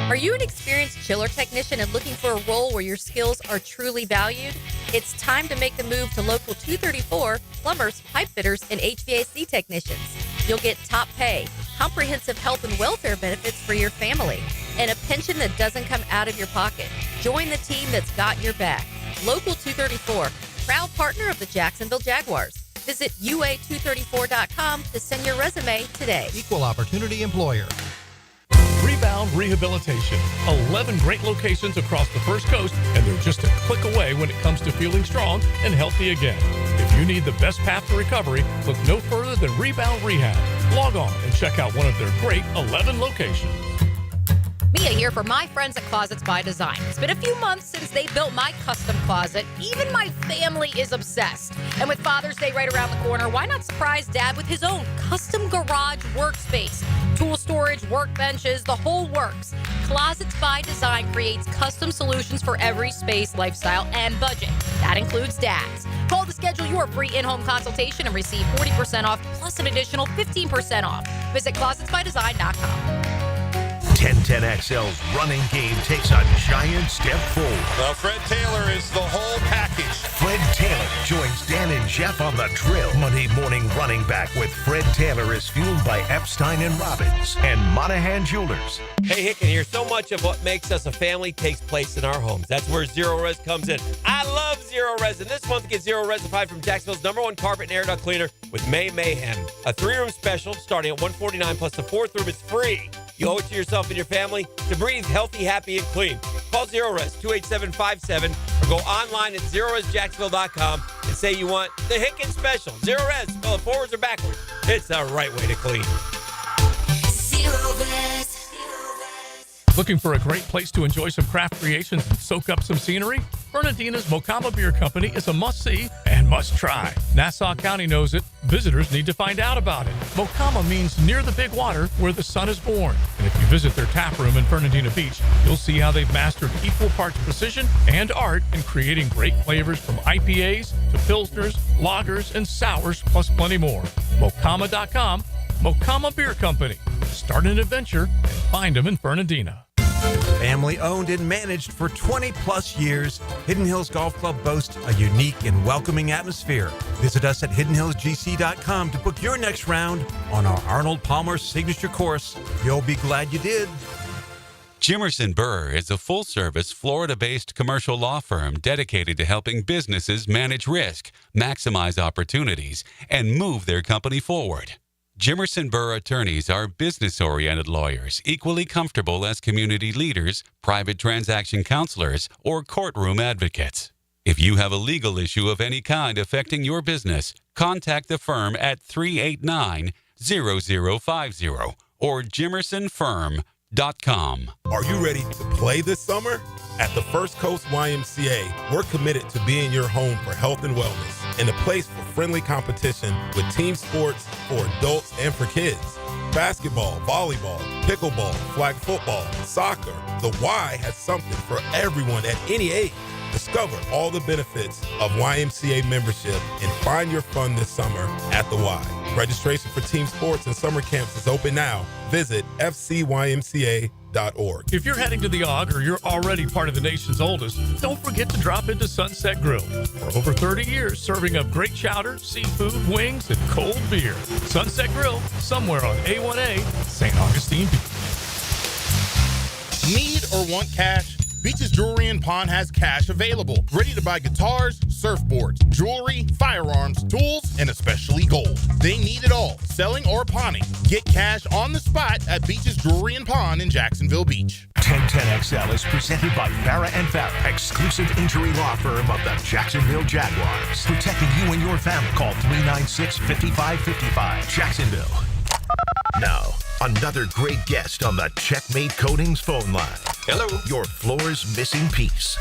Are you an experienced chiller technician and looking for a role where your skills are truly valued? It's time to make the move to Local 234, plumbers, pipe fitters, and HVAC technicians. You'll get top pay, comprehensive health and welfare benefits for your family, and a pension that doesn't come out of your pocket. Join the team that's got your back. Local 234, proud partner of the Jacksonville Jaguars. Visit UA234.com to send your resume today. Equal opportunity employer. Rebound Rehabilitation. 11 great locations across the First Coast, and they're just a click away when it comes to feeling strong and healthy again. If you need the best path to recovery, look no further than Rebound Rehab. Log on and check out one of their great 11 locations. Mia here for my friends at Closets by Design. It's been a few months since they built my custom closet. Even my family is obsessed. And with Father's Day right around the corner, why not surprise Dad with his own custom garage workspace? Tool storage, workbenches, the whole works. Closets by Design creates custom solutions for every space, lifestyle, and budget. That includes Dad's. Call to schedule your free in-home consultation and receive 40% off plus an additional 15% off. Visit closetsbydesign.com. 1010XL's running game takes a giant step forward. Well, Fred Taylor is the whole package. Fred Taylor joins Dan and Jeff on the drill. Monday morning running back with Fred Taylor is fueled by Epstein and Robbins and Monahan Jewelers. Hey, Hicken here. So much of what makes us a family takes place in our homes. That's where Zero Res comes in. I love Zero Res, and this month get Zero Res applied from Jacksonville's #1 carpet and air duct cleaner with May Mayhem. A 3-room special starting at $149 plus the 4th room is free. You owe it to yourself and your family to breathe healthy, happy, and clean. Call Zero Res 28757 or go online at zeroresjacksonville.com and say you want the Hicken Special. Zero Res, spell it forwards or backwards. It's the right way to clean. Zero Res. Looking for a great place to enjoy some craft creations and soak up some scenery? Fernandina's Mocama Beer Company is a must-see and must-try. Nassau County knows it. Visitors need to find out about it. Mocama means near the big water where the sun is born. And if you visit their tap room in Fernandina Beach, you'll see how they've mastered equal parts precision and art in creating great flavors from IPAs to pilsners, lagers, and sours, plus plenty more. Mocama.com, Mocama Beer Company. Start an adventure and find them in Fernandina. Family owned and managed for 20 plus years, Hidden Hills Golf Club boasts a unique and welcoming atmosphere. Visit us at hiddenhillsgc.com to book your next round on our Arnold Palmer signature course. You'll be glad you did. Jimerson Burr is a full-service, Florida-based commercial law firm dedicated to helping businesses manage risk, maximize opportunities, and move their company forward. Jimerson Burr attorneys are business-oriented lawyers, equally comfortable as community leaders, private transaction counselors, or courtroom advocates. If you have a legal issue of any kind affecting your business, contact the firm at 389-0050 or jimersonfirm.com. Are you ready to play this summer? At the First Coast YMCA, we're committed to being your home for health and wellness and a place for friendly competition with team sports for adults and for kids. Basketball, volleyball, pickleball, flag football, soccer. The Y has something for everyone at any age. Discover all the benefits of YMCA membership and find your fun this summer at the Y. Registration for team sports and summer camps is open now. Visit fcymca.org. If you're heading to the AUG or you're already part of the nation's oldest, don't forget to drop into Sunset Grill. For over 30 years, serving up great chowder, seafood, wings, and cold beer. Sunset Grill, somewhere on A1A, St. Augustine Beach. Need or want cash? Beach's Jewelry and Pawn has cash available. Ready to buy guitars, surfboards, jewelry, firearms, tools, and especially gold. They need it all, selling or pawning. Get cash on the spot at Beach's Jewelry and Pawn in Jacksonville Beach. 1010XL is presented by Farah and Farah, exclusive injury law firm of the Jacksonville Jaguars. Protecting you and your family. Call 396-5555. Jacksonville. Now, another great guest on the Checkmate Coatings phone line. Hello. Your floor's missing piece.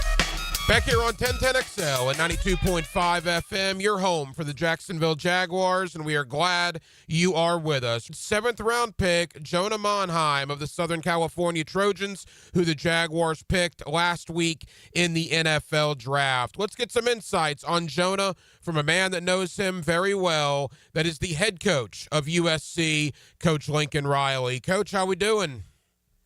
Back here on 1010XL at 92.5 FM, your home for the Jacksonville Jaguars, and we are glad you are with us. 7th round pick, Jonah Monheim of the Southern California Trojans, who the Jaguars picked last week in the NFL draft. Let's get some insights on Jonah from a man that knows him very well, that is the head coach of USC, Coach Lincoln Riley. Coach, how we doing?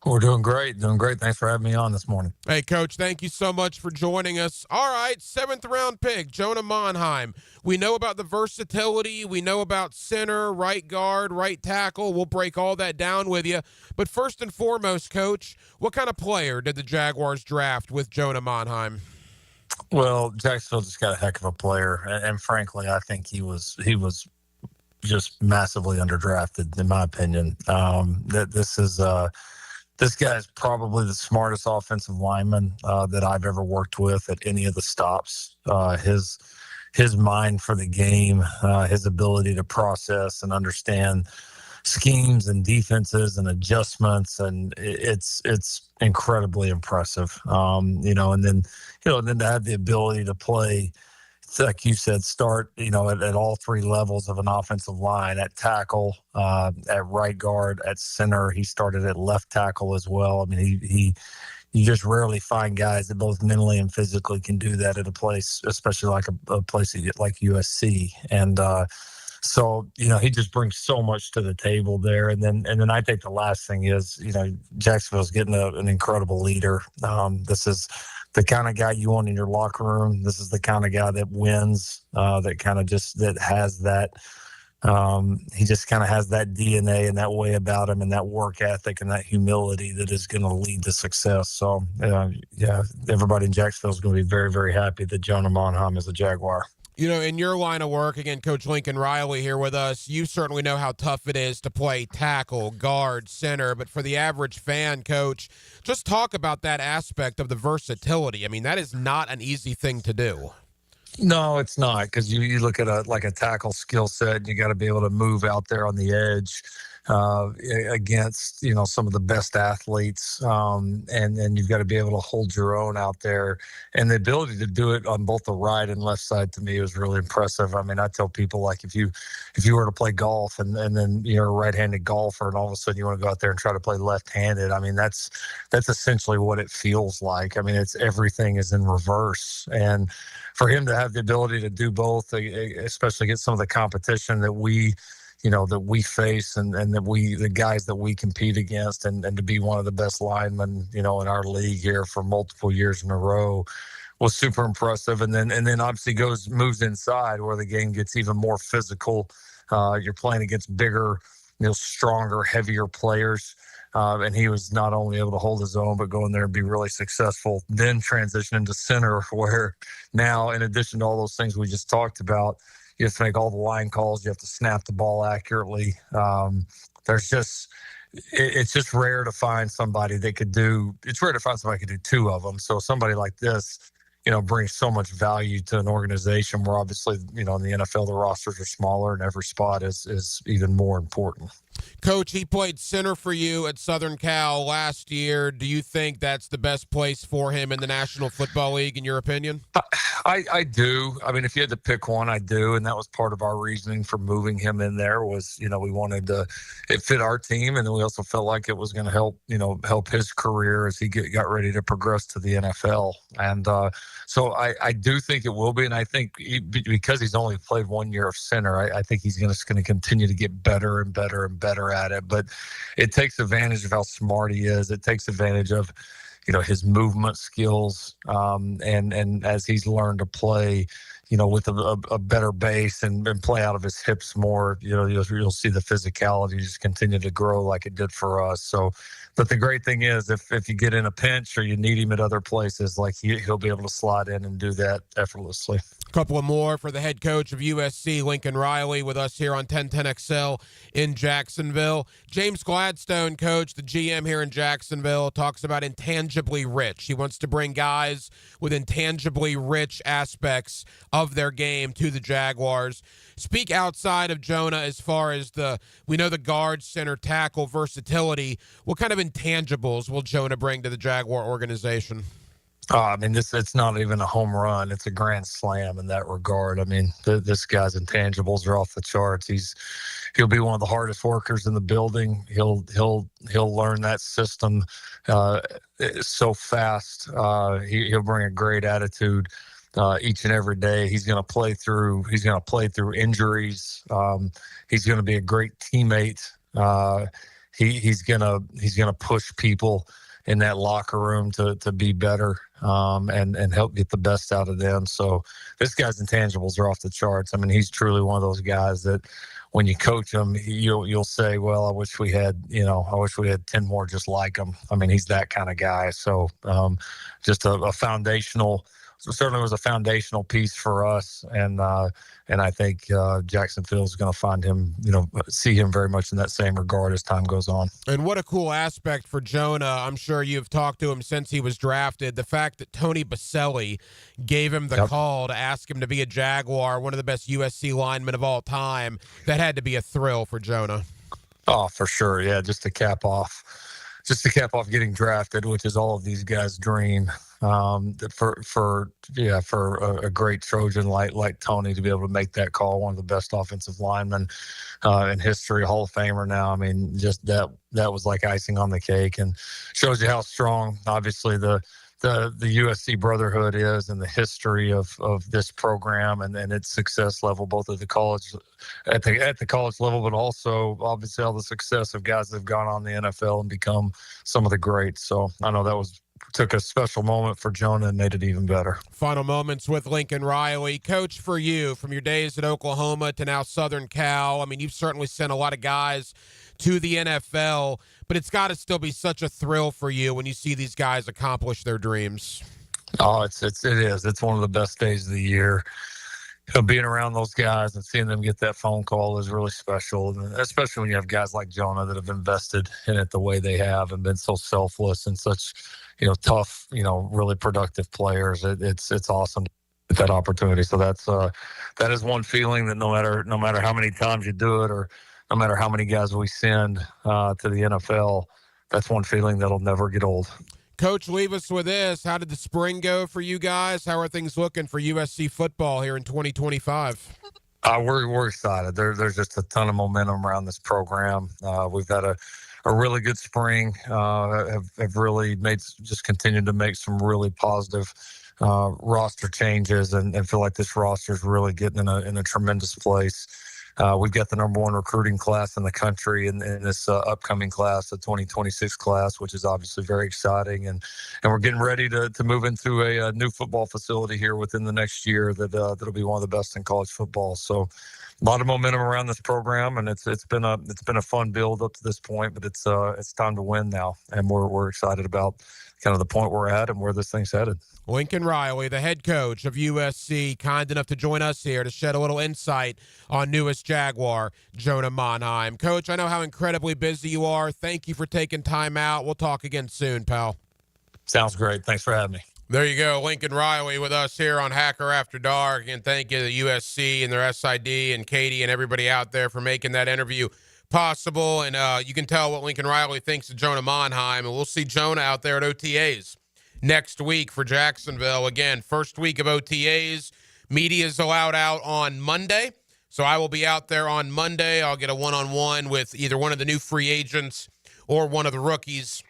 We're doing great. Thanks for having me on this morning. Hey, Coach, thank you so much for joining us. All right, 7th round pick, Jonah Monheim. We know about the versatility. We know about center, right guard, right tackle. We'll break all that down with you. But first and foremost, Coach, what kind of player did the Jaguars draft with Jonah Monheim? Well, Jacksonville just got a heck of a player. And frankly, I think he was just massively underdrafted, in my opinion. This is This guy's probably the smartest offensive lineman that I've ever worked with at any of the stops. His mind for the game, his ability to process and understand schemes and defenses and adjustments, and it's incredibly impressive. And then to have the ability to play, like you said, start at all three levels of an offensive line, at tackle, at right guard, at center. He started at left tackle as well. I mean, you just rarely find guys that both mentally and physically can do that at a place, especially like a place like USC. And so he just brings so much to the table there. And then I think the last thing is, Jacksonville's getting an incredible leader. This is the kind of guy you want in your locker room. This is the kind of guy that wins, that has that. He just kind of has that DNA and that way about him and that work ethic and that humility that is going to lead to success. So, everybody in Jacksonville is going to be very, very happy that Jonah Monheim is a Jaguar. In your line of work, again, Coach Lincoln Riley here with us, you certainly know how tough it is to play tackle, guard, center. But for the average fan, Coach, just talk about that aspect of the versatility. I mean, that is not an easy thing to do. No, it's not, because you look at a tackle skill set, and you got to be able to move out there on the edge against some of the best athletes, and you've got to be able to hold your own out there, and the ability to do it on both the right and left side to me was really impressive. I mean, I tell people, like, if you were to play golf and then you're a right-handed golfer and all of a sudden you want to go out there and try to play left-handed, I mean, that's essentially what it feels like. I mean, everything is in reverse, and for him to have the ability to do both, especially against some of the competition that we face and that the guys that we compete against, and to be one of the best linemen, in our league here for multiple years in a row, was super impressive. And then obviously moves inside where the game gets even more physical. You're playing against bigger, stronger, heavier players. And he was not only able to hold his own, but go in there and be really successful. Then transition into center, where now, in addition to all those things we just talked about, you have to make all the line calls. You have to snap the ball accurately. It's just rare to find somebody that could do. It's rare to find somebody who could do two of them. So somebody like this, brings so much value to an organization where obviously, in the NFL, the rosters are smaller and every spot is even more important. Coach, he played center for you at Southern Cal last year. Do you think that's the best place for him in the National Football League, in your opinion? I do. I mean, if you had to pick one, I do. And that was part of our reasoning for moving him in there was, we wanted it fit our team. And then we also felt like it was going to help his career as he got ready to progress to the NFL. And so I do think it will be. And I think because he's only played 1 year of center, I think he's going to continue to get better and better and better at it. But it takes advantage of how smart he is. It takes advantage of his movement skills, and as he's learned to play with a better base and play out of his hips more, you'll see the physicality just continue to grow like it did for us. So, but the great thing is if you get in a pinch or you need him at other places, like he'll be able to slide in and do that effortlessly. Couple of more for the head coach of USC, Lincoln Riley, with us here on 1010XL in Jacksonville. James Gladstone, coach, the GM here in Jacksonville, talks about intangibly rich. He wants to bring guys with intangibly rich aspects of their game to the Jaguars. Speak outside of Jonah as far as we know the guard, center, tackle versatility. What kind of intangibles will Jonah bring to the Jaguar organization? I mean, it's not even a home run. It's a grand slam in that regard. I mean, this guy's intangibles are off the charts. He'll be one of the hardest workers in the building. He'll learn that system so fast. He'll bring a great attitude each and every day. He's going to play through injuries. He's going to be a great teammate. He's going to push people in that locker room to be better and help get the best out of them. So this guy's intangibles are off the charts. I mean, he's truly one of those guys that when you coach him, you'll say, well, I wish we had 10 more just like him. I mean, he's that kind of guy. So just a foundational certainly was a foundational piece for us. And I think Jacksonville is going to find him, see him very much in that same regard as time goes on. And what a cool aspect for Jonah. I'm sure you've talked to him since he was drafted. The fact that Tony Baselli gave him the call to ask him to be a Jaguar, one of the best USC linemen of all time, that had to be a thrill for Jonah. Oh, for sure. Yeah, just to cap off getting drafted, which is all of these guys' dream. For a great Trojan like Tony to be able to make that call, one of the best offensive linemen in history, Hall of Famer now. I mean, just that was like icing on the cake, and shows you how strong, obviously, the USC brotherhood is, and the history of this program and its success level, both at the college level, but also obviously all the success of guys that have gone on the NFL and become some of the greats. So I know that took a special moment for Jonah and made it even better. Final moments with Lincoln Riley. Coach, for you, from your days at Oklahoma to now Southern Cal, I mean, you've certainly sent a lot of guys to the NFL, but it's got to still be such a thrill for you when you see these guys accomplish their dreams. Oh, it is. It's one of the best days of the year. Being around those guys and seeing them get that phone call is really special, and especially when you have guys like Jonah that have invested in it the way they have and been so selfless and such, tough, really productive players. It's awesome to get that opportunity. So that is one feeling that no matter how many times you do it, or no matter how many guys we send to the NFL, that's one feeling that'll never get old. Coach, leave us with this. How did the spring go for you guys? How are things looking for USC football here in 2025? We're excited. There's just a ton of momentum around this program. We've had a really good spring. Have really continued to make some really positive roster changes, and feel like this roster is really getting in a tremendous place. We've got the number one recruiting class in the country in this upcoming class, the 2026 class, which is obviously very exciting. And we're getting ready to move into a new football facility here within the next year that'll be one of the best in college football. So a lot of momentum around this program, and it's been a fun build up to this point, but it's time to win now. And we're excited about kind of the point we're at and where this thing's headed. Lincoln Riley, the head coach of USC, kind enough to join us here to shed a little insight on newest Jaguar, Jonah Monheim. Coach, I know how incredibly busy you are. Thank you for taking time out. We'll talk again soon, pal. Sounds great. Thanks for having me. There you go. Lincoln Riley with us here on Hacker After Dark. And thank you to USC and their SID and Katie and everybody out there for making that interview possible. And you can tell what Lincoln Riley thinks of Jonah Monheim. And we'll see Jonah out there at OTAs next week for Jacksonville. Again, first week of OTAs. Media is allowed out on Monday. So I will be out there on Monday. I'll get a one-on-one with either one of the new free agents or one of the rookies,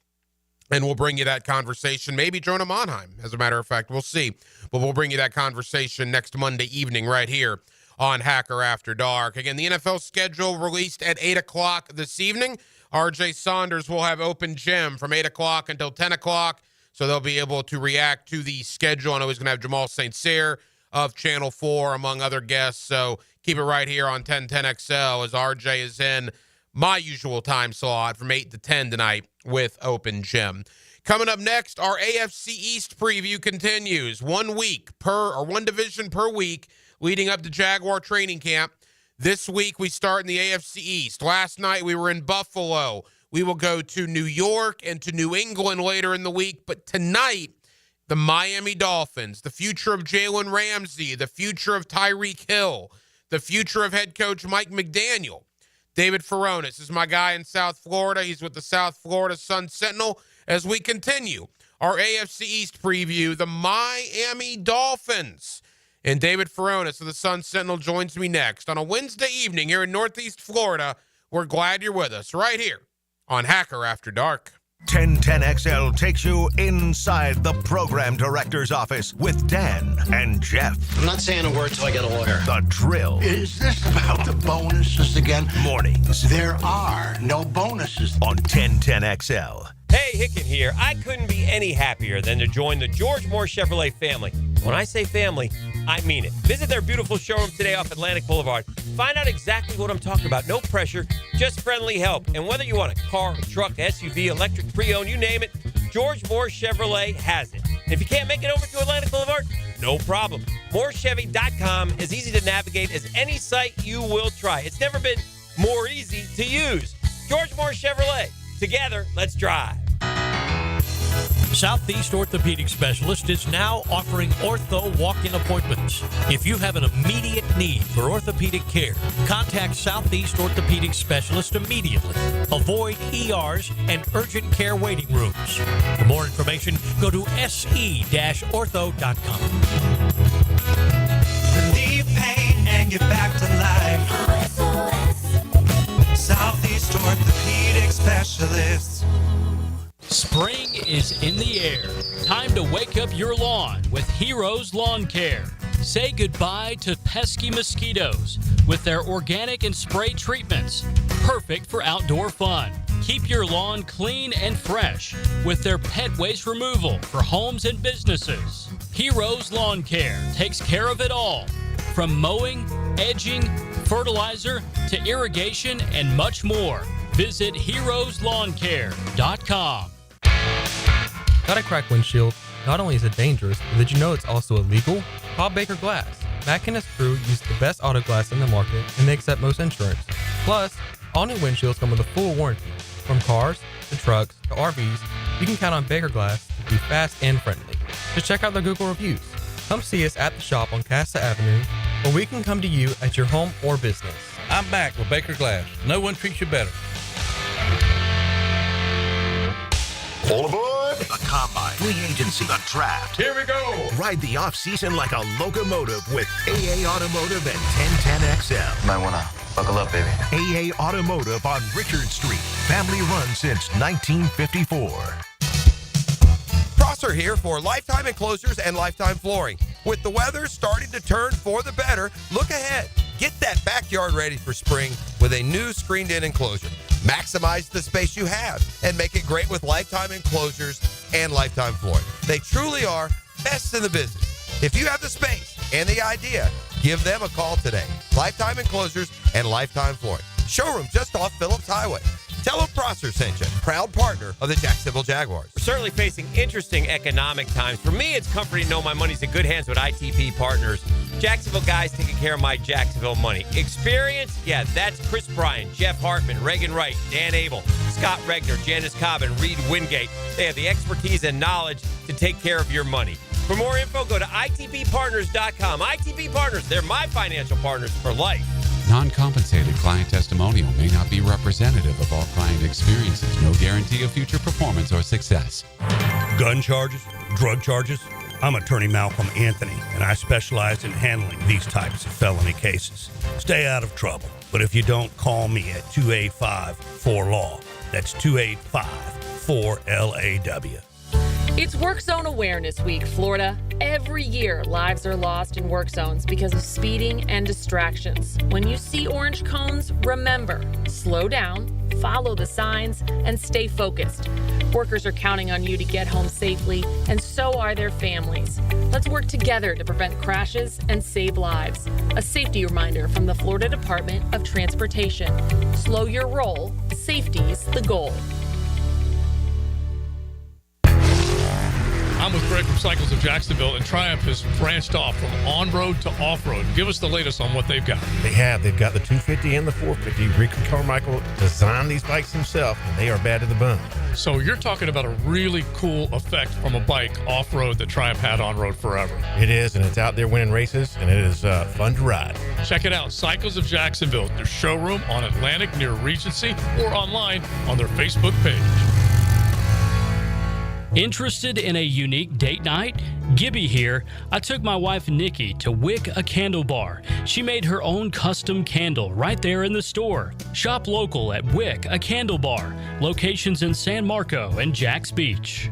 and we'll bring you that conversation. Maybe Jonah Monheim, as a matter of fact. We'll see. But we'll bring you that conversation next Monday evening right here on Hacker After Dark. Again, the NFL schedule released at 8 o'clock this evening. RJ Saunders will have open gym from 8 o'clock until 10 o'clock, so they'll be able to react to the schedule. I know he's going to have Jamal St. Cyr of Channel 4, among other guests. So keep it right here on 1010XL as RJ is in my usual time slot from 8 to 10 tonight with Open Gym. Coming up next, our AFC East preview continues. 1 division per week leading up to Jaguar training camp. This week we start in the AFC East. Last night we were in Buffalo. We will go to New York and to New England later in the week. But tonight, the Miami Dolphins, the future of Jalen Ramsey, the future of Tyreek Hill, the future of head coach Mike McDaniel. David Furones is my guy in South Florida. He's with the South Florida Sun-Sentinel as we continue our AFC East preview, the Miami Dolphins. And David Furones of the Sun-Sentinel joins me next on a Wednesday evening here in Northeast Florida. We're glad you're with us right here on Hacker After Dark. 1010XL takes you inside the program director's office with Dan and Jeff. I'm not saying a word till I get a lawyer. The Drill. Is this about the bonuses again? Mornings. There are no bonuses. On 1010XL. Hey, Hicken here. I couldn't be any happier than to join the George Moore Chevrolet family. When I say family, I mean it. Visit their beautiful showroom today off Atlantic Boulevard. Find out exactly what I'm talking about. No pressure, just friendly help. And whether you want a car, a truck, SUV, electric, pre-owned, you name it, George Moore Chevrolet has it. And if you can't make it over to Atlantic Boulevard, No problem. MoreChevy.com is easy to navigate as any site you will try. It's never been more easy to use. George Moore Chevrolet. Together, let's drive. Southeast Orthopedic Specialist is now offering ortho walk-in appointments. If you have an immediate need for orthopedic care, contact Southeast Orthopedic Specialist immediately. Avoid ERs and urgent care waiting rooms. For more information, go to se-ortho.com. Relieve pain and get back to life. Southeast Orthopedic Specialists. Spring is in the air. Time to wake up your lawn with Heroes Lawn Care. Say goodbye to pesky mosquitoes with their organic and spray treatments. Perfect for outdoor fun. Keep your lawn clean and fresh with their pet waste removal for homes and businesses. Heroes Lawn Care takes care of it all. From mowing, edging, fertilizer, to irrigation, and much more. Visit heroeslawncare.com. Got a cracked windshield? Not only is it dangerous, but did you know it's also illegal? Call Baker Glass. Matt and his crew use the best auto glass in the market, and they accept most insurance. Plus, all new windshields come with a full warranty. From cars, to trucks, to RVs, you can count on Baker Glass to be fast and friendly. Just check out their Google reviews. Come see us at the shop on Casta Avenue, or we can come to you at your home or business. I'm back with Baker Glass. No one treats you better. All aboard! The Combine, Free Agency, the Draft. Here we go! Ride the off-season like a locomotive with AA Automotive and 1010XL. Might want to buckle up, baby. AA Automotive on Richard Street. Family run since 1954. Prosser here for Lifetime Enclosures and Lifetime Flooring. With the weather starting to turn for the better, look ahead. Get that backyard ready for spring with a new screened-in enclosure. Maximize the space you have and make it great with Lifetime Enclosures and Lifetime Flooring. They truly are best in the business. If you have the space and the idea, give them a call today. Lifetime Enclosures and Lifetime Flooring. Showroom just off Phillips Highway. Tell them Prosser sent you. Proud partner of the Jacksonville Jaguars. We're certainly facing interesting economic times. For me, it's comforting to know my money's in good hands with ITP Partners. Jacksonville guys taking care of my Jacksonville money. Experience? Yeah, that's Chris Bryan, Jeff Hartman, Reagan Wright, Dan Abel, Scott Regner, Janice Cobb, and Reed Wingate. They have the expertise and knowledge to take care of your money. For more info, go to itppartners.com. ITP Partners, they're my financial partners for life. Non-compensated client testimonial may not be representative of all client experiences. No guarantee of future performance or success. Gun charges, drug charges. I'm Attorney Malcolm Anthony, and I specialize in handling these types of felony cases. Stay out of trouble. But if you don't, call me at 285-4LAW. That's 285-4LAW. It's Work Zone Awareness Week, Florida. Every year, lives are lost in work zones because of speeding and distractions. When you see orange cones, remember, slow down, follow the signs, and stay focused. Workers are counting on you to get home safely, and so are their families. Let's work together to prevent crashes and save lives. A safety reminder from the Florida Department of Transportation. Slow your roll. Safety's the goal. I'm with Greg from Cycles of Jacksonville, and Triumph has branched off from on-road to off-road. Give us the latest on what they've got. They've got the 250 and the 450. Rick Carmichael designed these bikes himself, and they are bad to the bone. So you're talking about a really cool effect from a bike off-road that Triumph had on-road forever. It is, and it's out there winning races, and it is fun to ride. Check it out, Cycles of Jacksonville, their showroom on Atlantic near Regency, or online on their Facebook page. Interested in a unique date night? Gibby here. I took my wife Nikki to Wick a Candle Bar. She made her own custom candle right there in the store. Shop local at Wick a Candle Bar. Locations in San Marco and Jacks Beach.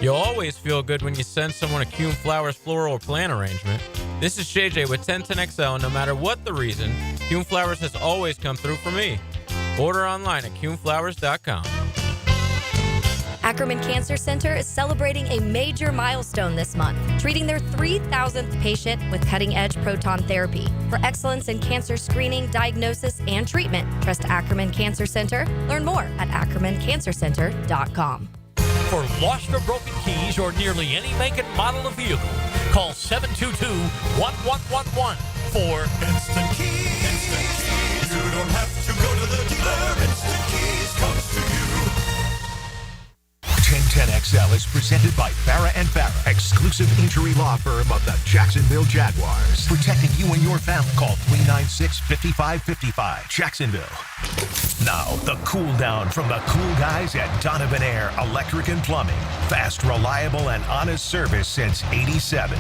You'll always feel good when you send someone a Kuhn Flowers floral plant arrangement. This is JJ with 1010XL, and no matter what the reason, Kuhn Flowers has always come through for me. Order online at KuhnFlowers.com. Ackerman Cancer Center is celebrating a major milestone this month, treating their 3,000th patient with cutting-edge proton therapy. For excellence in cancer screening, diagnosis, and treatment, trust Ackerman Cancer Center. Learn more at AckermanCancerCenter.com. For lost or broken keys or nearly any make and model of vehicle, call 722-1111 for Instant Keys. Instant Keys. You don't have to go to the dealer. Instant Keys comes to you. 1010XL is presented by Farah and Farah, exclusive injury law firm of the Jacksonville Jaguars. Protecting you and your family. Call 396-5555. Jacksonville. Now, the cool down from the cool guys at Donovan Air Electric and Plumbing. Fast, reliable, and honest service since '87.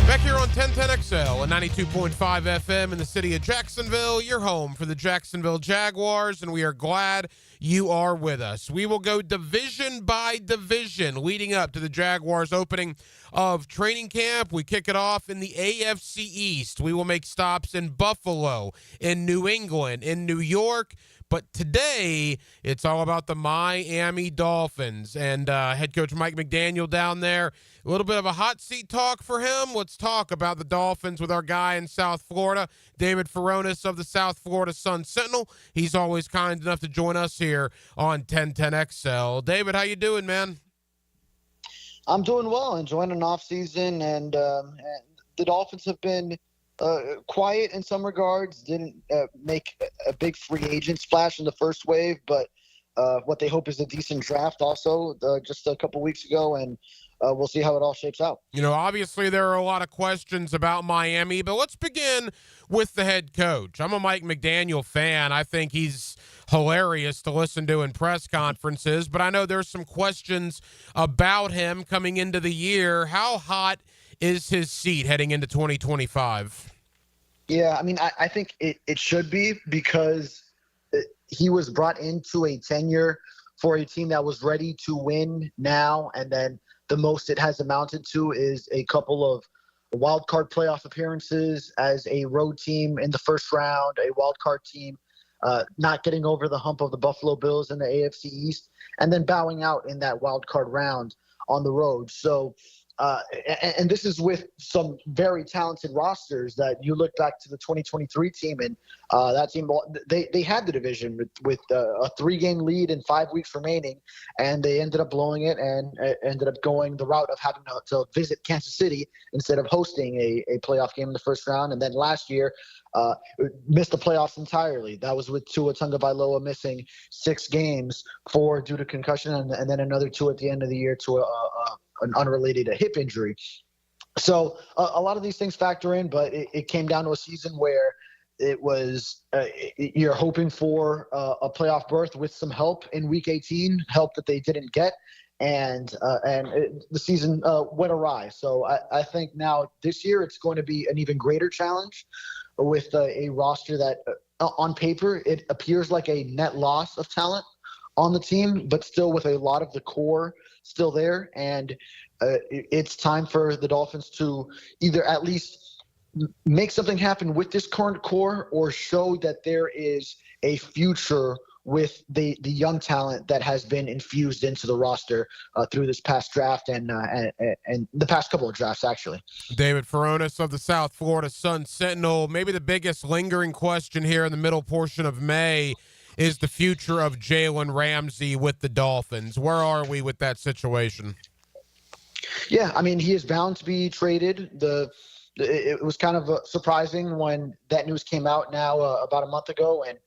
Back here on 1010XL and 92.5 FM in the city of Jacksonville, your home for the Jacksonville Jaguars, and we are glad you are with us. We will go division by division leading up to the Jaguars opening of training camp. We kick it off in the AFC East. We will make stops in Buffalo, in New England, in New York. But today, it's all about the Miami Dolphins and head coach Mike McDaniel down there. A little bit of a hot seat talk for him. Let's talk about the Dolphins with our guy in South Florida, David Furones of the South Florida Sun-Sentinel. He's always kind enough to join us here on 1010XL. David, how you doing, man? I'm doing well, enjoying an off season, and the Dolphins have been quiet in some regards. Didn't make a big free agent splash in the first wave, but what they hope is a decent draft also just a couple weeks ago, and we'll see how it all shapes out. You know, obviously there are a lot of questions about Miami, but let's begin with the head coach. I'm a Mike McDaniel fan. I think he's hilarious to listen to in press conferences, but I know there's some questions about him coming into the year. How hot is his seat heading into 2025? Yeah, I mean, I think it should be, because he was brought into a tenure for a team that was ready to win now, and then the most it has amounted to is a couple of wild card playoff appearances as a road team in the first round, a wild card team not getting over the hump of the Buffalo Bills in the AFC East, and then bowing out in that wild card round on the road. So, and this is with some very talented rosters that you look back to the 2023 team, and that team, they had the division with a 3-game lead and 5 weeks remaining, and they ended up blowing it and ended up going the route of having to visit Kansas City instead of hosting a playoff game in the first round. And then last year, missed the playoffs entirely. That was with Tua Tagovailoa missing 6 games, 4 due to concussion, and then another 2 at the end of the year to an unrelated hip injury. So a lot of these things factor in, but it came down to a season where it was you're hoping for a playoff berth with some help in Week 18, help that they didn't get, and the season went awry. So I think now this year it's going to be an even greater challenge with a roster that on paper it appears like a net loss of talent on the team, but still with a lot of the core still there. And it's time for the Dolphins to either at least make something happen with this current core or show that there is a future with the young talent that has been infused into the roster through this past draft and the past couple of drafts, actually. David Furones of the South Florida Sun-Sentinel. Maybe the biggest lingering question here in the middle portion of May is the future of Jalen Ramsey with the Dolphins. Where are we with that situation? Yeah, I mean, he is bound to be traded. It was kind of surprising when that news came out now about a month ago, and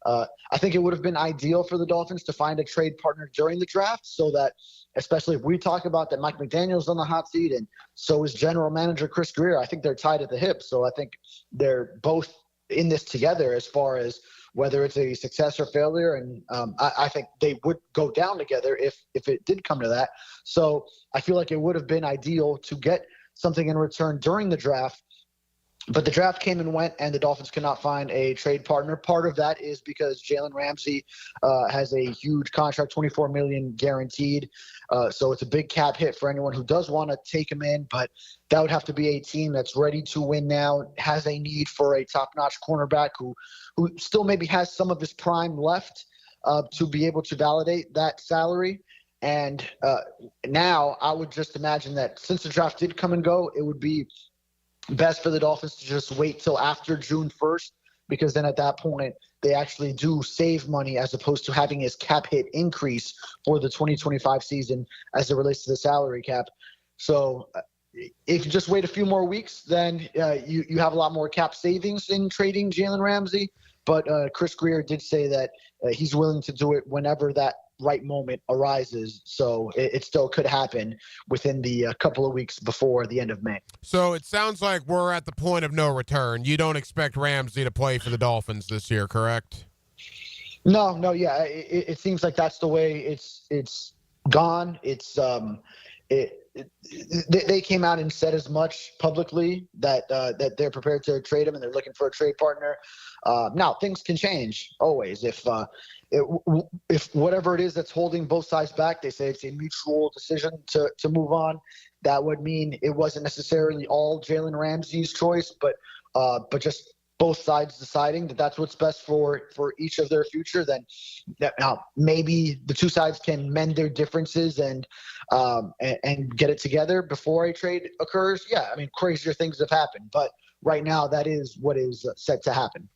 I think it would have been ideal for the Dolphins to find a trade partner during the draft, so that, especially if we talk about that Mike McDaniel's on the hot seat and so is general manager Chris Greer, I think they're tied at the hip. So I think they're both in this together as far as whether it's a success or failure. And I think they would go down together if it did come to that. So I feel like it would have been ideal to get something in return during the draft. But the draft came and went, and the Dolphins could not find a trade partner. Part of that is because Jalen Ramsey has a huge contract, $24 million guaranteed. So it's a big cap hit for anyone who does want to take him in. But that would have to be a team that's ready to win now, has a need for a top-notch cornerback who still maybe has some of his prime left to be able to validate that salary. And now I would just imagine that since the draft did come and go, it would be best for the Dolphins to just wait till after June 1st, because then at that point they actually do save money as opposed to having his cap hit increase for the 2025 season as it relates to the salary cap. So if you just wait a few more weeks, then you have a lot more cap savings in trading Jalen Ramsey. But Chris Grier did say that he's willing to do it whenever that right moment arises. So it still could happen within the couple of weeks before the end of May. So it sounds like we're at the point of no return. You don't expect Ramsey to play for the Dolphins this year, correct? No, yeah. It seems like that's the way it's gone. It's they came out and said as much publicly that they're prepared to trade him and they're looking for a trade partner. Now things can change always. If whatever it is that's holding both sides back, they say it's a mutual decision to move on. That would mean it wasn't necessarily all Jalen Ramsey's choice, but just both sides deciding that that's what's best for each of their future. Then now maybe the two sides can mend their differences and get it together before a trade occurs. Yeah, I mean, crazier things have happened, but right now that is what is set to happen.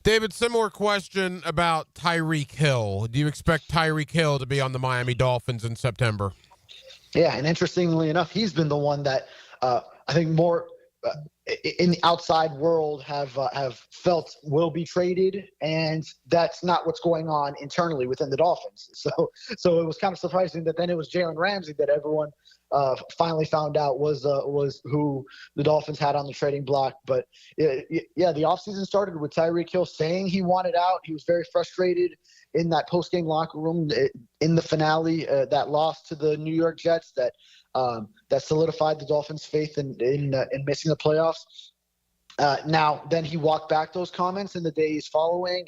David, similar question about Tyreek Hill. Do you expect Tyreek Hill to be on the Miami Dolphins in September? Yeah, and interestingly enough, he's been the one that I think more in the outside world have felt will be traded, and that's not what's going on internally within the Dolphins. So it was kind of surprising that then it was Jalen Ramsey that everyone finally found out was who the Dolphins had on the trading block. But yeah, the offseason started with Tyreek Hill saying he wanted out. He was very frustrated in that post-game locker room in the finale, that loss to the New York Jets that solidified the Dolphins' faith in missing the playoffs. Now, then he walked back those comments in the days following,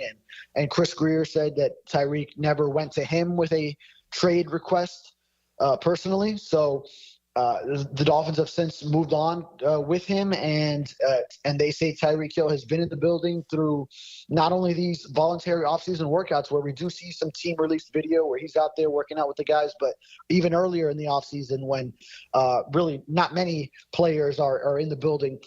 and Chris Grier said that Tyreek never went to him with a trade request personally. So the Dolphins have since moved on with him, and they say Tyreek Hill has been in the building through not only these voluntary offseason workouts where we do see some team-released video where he's out there working out with the guys, but even earlier in the offseason when really not many players are in the building,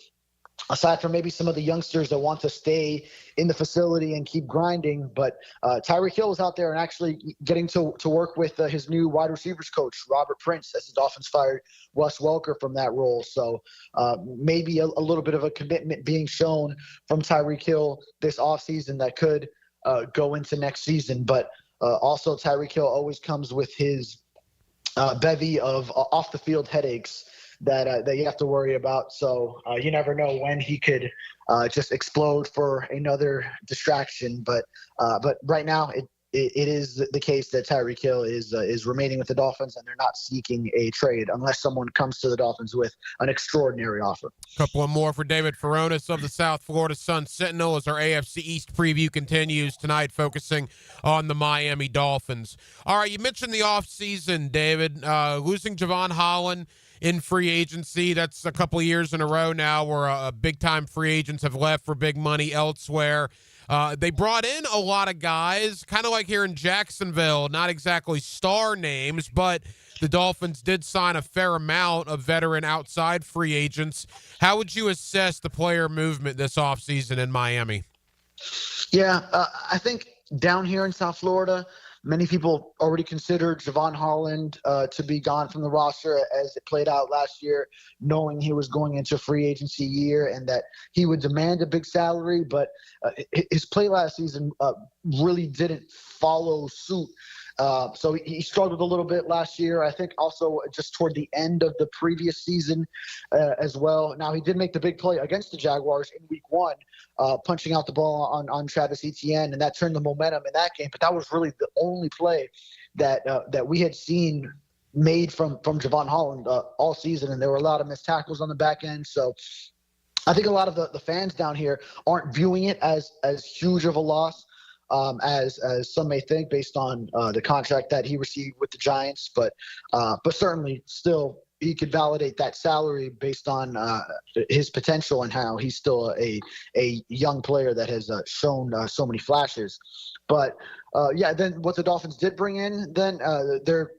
aside from maybe some of the youngsters that want to stay in the facility and keep grinding. But Tyreek Hill was out there and actually getting to work with his new wide receivers coach, Robert Prince, as the Dolphins fired Wes Welker from that role. So maybe a little bit of a commitment being shown from Tyreek Hill this offseason that could go into next season. But also Tyreek Hill always comes with his bevy of off-the-field headaches that you have to worry about. So you never know when he could just explode for another distraction. But right now it is the case that Tyreek Hill is remaining with the Dolphins, and they're not seeking a trade unless someone comes to the Dolphins with an extraordinary offer. Couple of more for David Furones of the South Florida Sun-Sentinel as our AFC East preview continues tonight, focusing on the Miami Dolphins. All right, you mentioned the offseason, David, losing Javon Holland in free agency. That's a couple of years in a row now where big-time free agents have left for big money elsewhere. They brought in a lot of guys, kind of like here in Jacksonville, not exactly star names, but the Dolphins did sign a fair amount of veteran outside free agents. How would you assess the player movement this offseason in Miami? Yeah, I think down here in South Florida, many people already considered Javon Holland to be gone from the roster as it played out last year, knowing he was going into free agency year and that he would demand a big salary. But his play last season really didn't follow suit. So he struggled a little bit last year. I think also just toward the end of the previous season as well. Now, he did make the big play against the Jaguars in week 1, punching out the ball on Travis Etienne, and that turned the momentum in that game. But that was really the only play that we had seen made from Javon Holland all season, and there were a lot of missed tackles on the back end. So I think a lot of the fans down here aren't viewing it as huge of a loss as some may think based on the contract that he received with the Giants. But certainly still he could validate that salary based on his potential and how he's still a young player that has shown so many flashes. But then what the Dolphins did bring in, then they're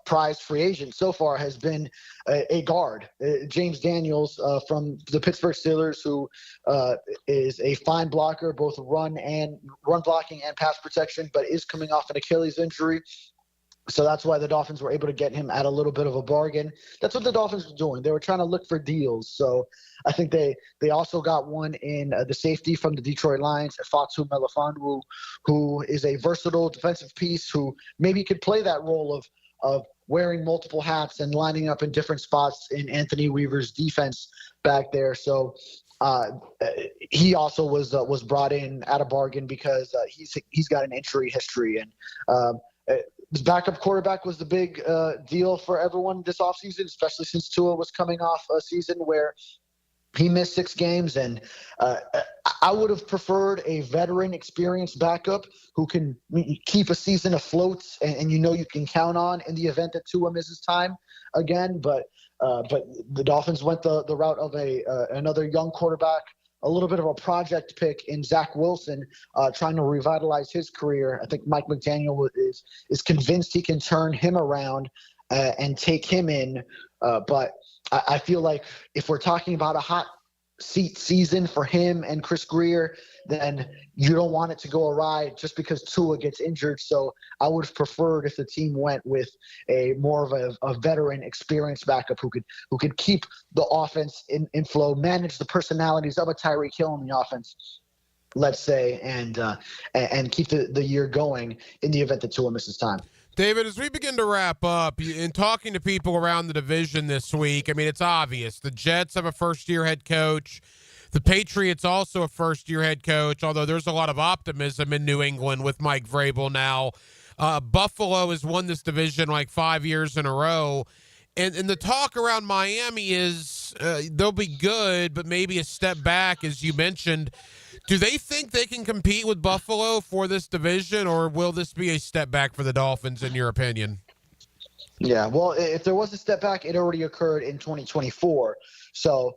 prized free agent so far has been a guard, James Daniels from the Pittsburgh Steelers, who is a fine blocker, both run blocking and pass protection, but is coming off an Achilles injury. So that's why the Dolphins were able to get him at a little bit of a bargain. That's what the Dolphins were doing. They were trying to look for deals. So I think they also got one in the safety from the Detroit Lions, Fatu Melifonwu, who is a versatile defensive piece who maybe could play that role of wearing multiple hats and lining up in different spots in Anthony Weaver's defense back there. So he also was brought in at a bargain because he's got an injury history, and his backup quarterback was the big deal for everyone this offseason, especially since Tua was coming off a season where he missed 6 games. And I would have preferred a veteran, experienced backup who can keep a season afloat and you can count on in the event that Tua misses time again. But the Dolphins went the route of another young quarterback, a little bit of a project pick in Zach Wilson, trying to revitalize his career. I think Mike McDaniel is convinced he can turn him around and take him in. But I feel like if we're talking about a hot seat season for him and Chris Greer, then you don't want it to go awry just because Tua gets injured. So I would have preferred if the team went with a more of a veteran, experienced backup who could keep the offense in flow, manage the personalities of a Tyreek Hill in the offense, let's say, and keep the year going in the event that Tua misses time. David, as we begin to wrap up, in talking to people around the division this week, I mean, it's obvious. The Jets have a first-year head coach. The Patriots also a first-year head coach, although there's a lot of optimism in New England with Mike Vrabel now. Buffalo has won this division like 5 years in a row. And the talk around Miami is they'll be good, but maybe a step back, as you mentioned. Do they think they can compete with Buffalo for this division, or will this be a step back for the Dolphins, in your opinion? Yeah, well, if there was a step back, it already occurred in 2024. So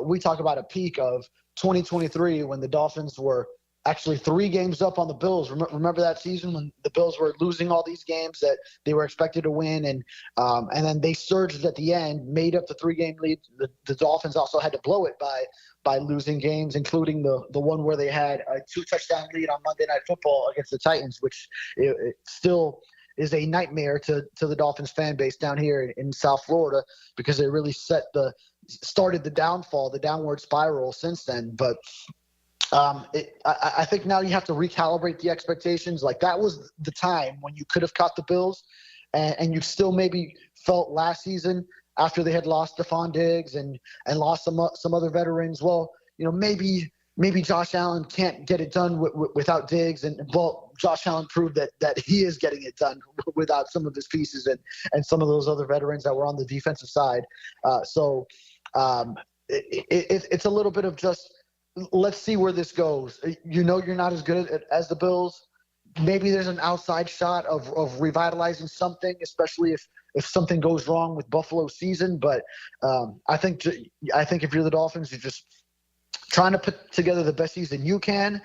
we talk about a peak of 2023 when the Dolphins were actually 3 games up on the Bills. Remember that season when the Bills were losing all these games that they were expected to win, and then they surged at the end, made up the 3-game lead. The Dolphins also had to blow it by losing games, including the one where they had a 2-touchdown lead on Monday Night Football against the Titans, which it still is a nightmare to the Dolphins fan base down here in South Florida, because it really started the downfall, the downward spiral since then. But I think now you have to recalibrate the expectations. Like, that was the time when you could have caught the Bills, and you still maybe felt last season, after they had lost Stephon Diggs and lost some other veterans, well, maybe Josh Allen can't get it done without Diggs, and well, Josh Allen proved that he is getting it done without some of his pieces and some of those other veterans that were on the defensive side. So it's a little bit of just, let's see where this goes. You're not as good as the Bills. Maybe there's an outside shot of revitalizing something, especially if something goes wrong with Buffalo's season. But I think if you're the Dolphins, you're just trying to put together the best season you can.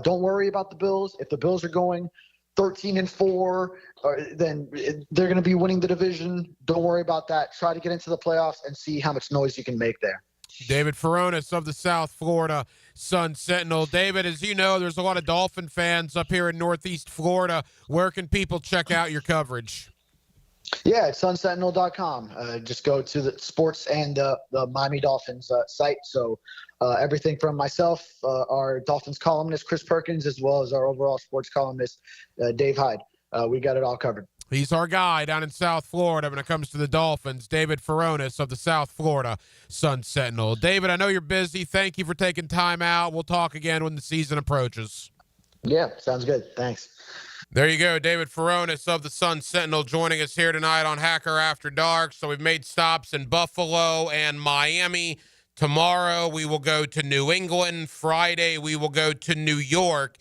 Don't worry about the Bills. If the Bills are going 13-4, then they're going to be winning the division. Don't worry about that. Try to get into the playoffs and see how much noise you can make there. David Furones of the South Florida Sun-Sentinel. David, as you know, there's a lot of Dolphin fans up here in Northeast Florida. Where can people check out your coverage? Yeah, it's sunsentinel.com. Just go to the sports and the Miami Dolphins site. So everything from myself, our Dolphins columnist, Chris Perkins, as well as our overall sports columnist, Dave Hyde. We got it all covered. He's our guy down in South Florida when it comes to the Dolphins, David Furones of the South Florida Sun-Sentinel. David, I know you're busy. Thank you for taking time out. We'll talk again when the season approaches. Yeah, sounds good. Thanks. There you go, David Furones of the Sun-Sentinel joining us here tonight on Hacker After Dark. So we've made stops in Buffalo and Miami. Tomorrow we will go to New England. Friday we will go to New York.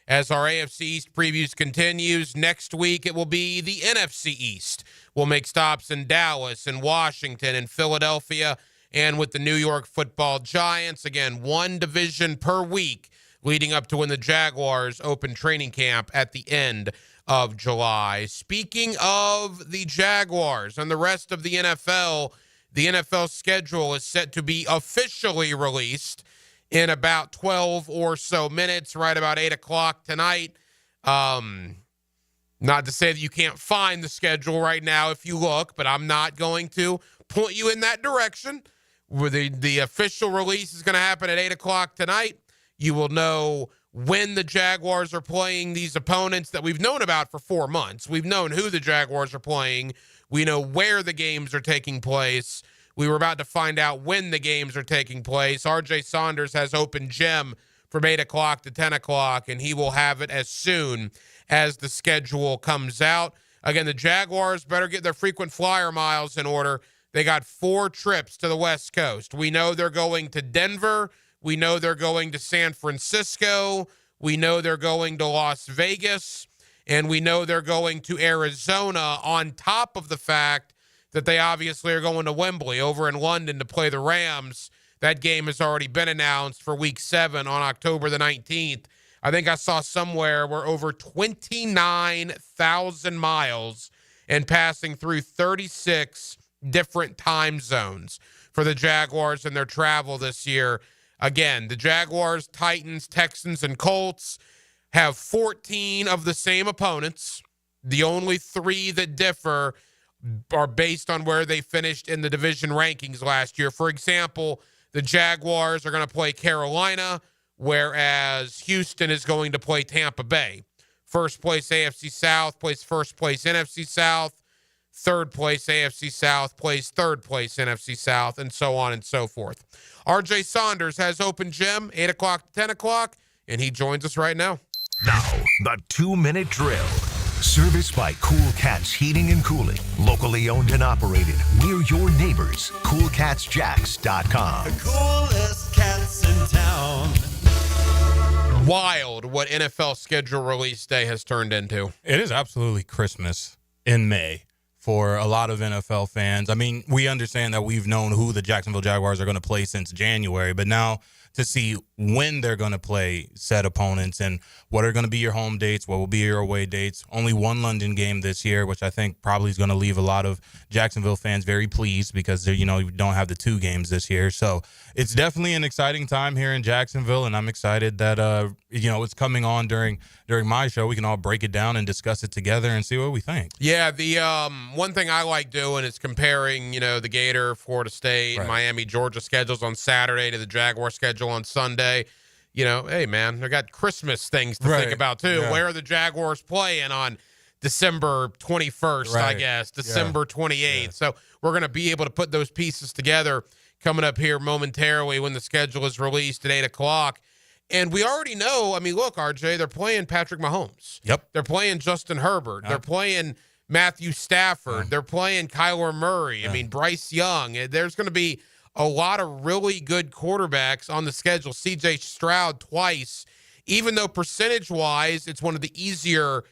As our AFC East previews continues, next week it will be the NFC East. We'll make stops in Dallas and Washington and Philadelphia and with the New York Football Giants. Again, one division per week leading up to when the Jaguars open training camp at the end of July. Speaking of the Jaguars and the rest of the NFL schedule is set to be officially released in about 12 or so minutes, right about 8 o'clock tonight. Not to say that you can't find the schedule right now if you look, but I'm not going to point you in that direction. Where the official release is going to happen at 8 o'clock tonight. You will know when the Jaguars are playing these opponents that we've known about for 4 months. We've known who the Jaguars are playing. We know where the games are taking place. We were about to find out when the games are taking place. RJ Saunders has open gym from 8 o'clock to 10 o'clock, and he will have it as soon as the schedule comes out. Again, the Jaguars better get their frequent flyer miles in order. They got 4 trips to the West Coast. We know they're going to Denver. We know they're going to San Francisco. We know they're going to Las Vegas. And we know they're going to Arizona, on top of the fact that they obviously are going to Wembley over in London to play the Rams. That game has already been announced for Week 7 on October the 19th. I think I saw somewhere we're over 29,000 miles and passing through 36 different time zones for the Jaguars and their travel this year. Again, the Jaguars, Titans, Texans, and Colts have 14 of the same opponents. The only 3 that differ are based on where they finished in the division rankings last year. For example, the Jaguars are going to play Carolina, whereas Houston is going to play Tampa Bay. First place AFC South plays first place NFC South. Third place AFC South plays third place NFC South, and so on and so forth. RJ Saunders has open gym, 8 o'clock to 10 o'clock, and he joins us right now. Now, the 2-minute drill. Serviced by Cool Cats Heating and Cooling. Locally owned and operated. We're your neighbors. CoolCatsJacks.com. The coolest cats in town. Wild what NFL schedule release day has turned into. It is absolutely Christmas in May for a lot of NFL fans. I mean, we understand that we've known who the Jacksonville Jaguars are going to play since January, but now to see when they're going to play said opponents and what are going to be your home dates, what will be your away dates. Only one London game this year, which I think probably is going to leave a lot of Jacksonville fans very pleased because, you don't have the 2 games this year. So it's definitely an exciting time here in Jacksonville, and I'm excited that, it's coming on during my show. We can all break it down and discuss it together and see what we think. Yeah, the one thing I like doing is comparing, the Gator, Florida State, Miami, Georgia schedules on Saturday to the Jaguar schedule on Sunday. Hey, man, they got Christmas things to think about, too. Yeah. Where are the Jaguars playing on December 21st, I guess, December 28th? Yeah. So we're going to be able to put those pieces together coming up here momentarily when the schedule is released at 8 o'clock. And we already know, look, RJ, they're playing Patrick Mahomes. Yep. They're playing Justin Herbert. Yep. They're playing Matthew Stafford. They're playing Kyler Murray. Bryce Young. There's going to be a lot of really good quarterbacks on the schedule. C.J. Stroud twice. Even though percentage-wise, it's one of the easier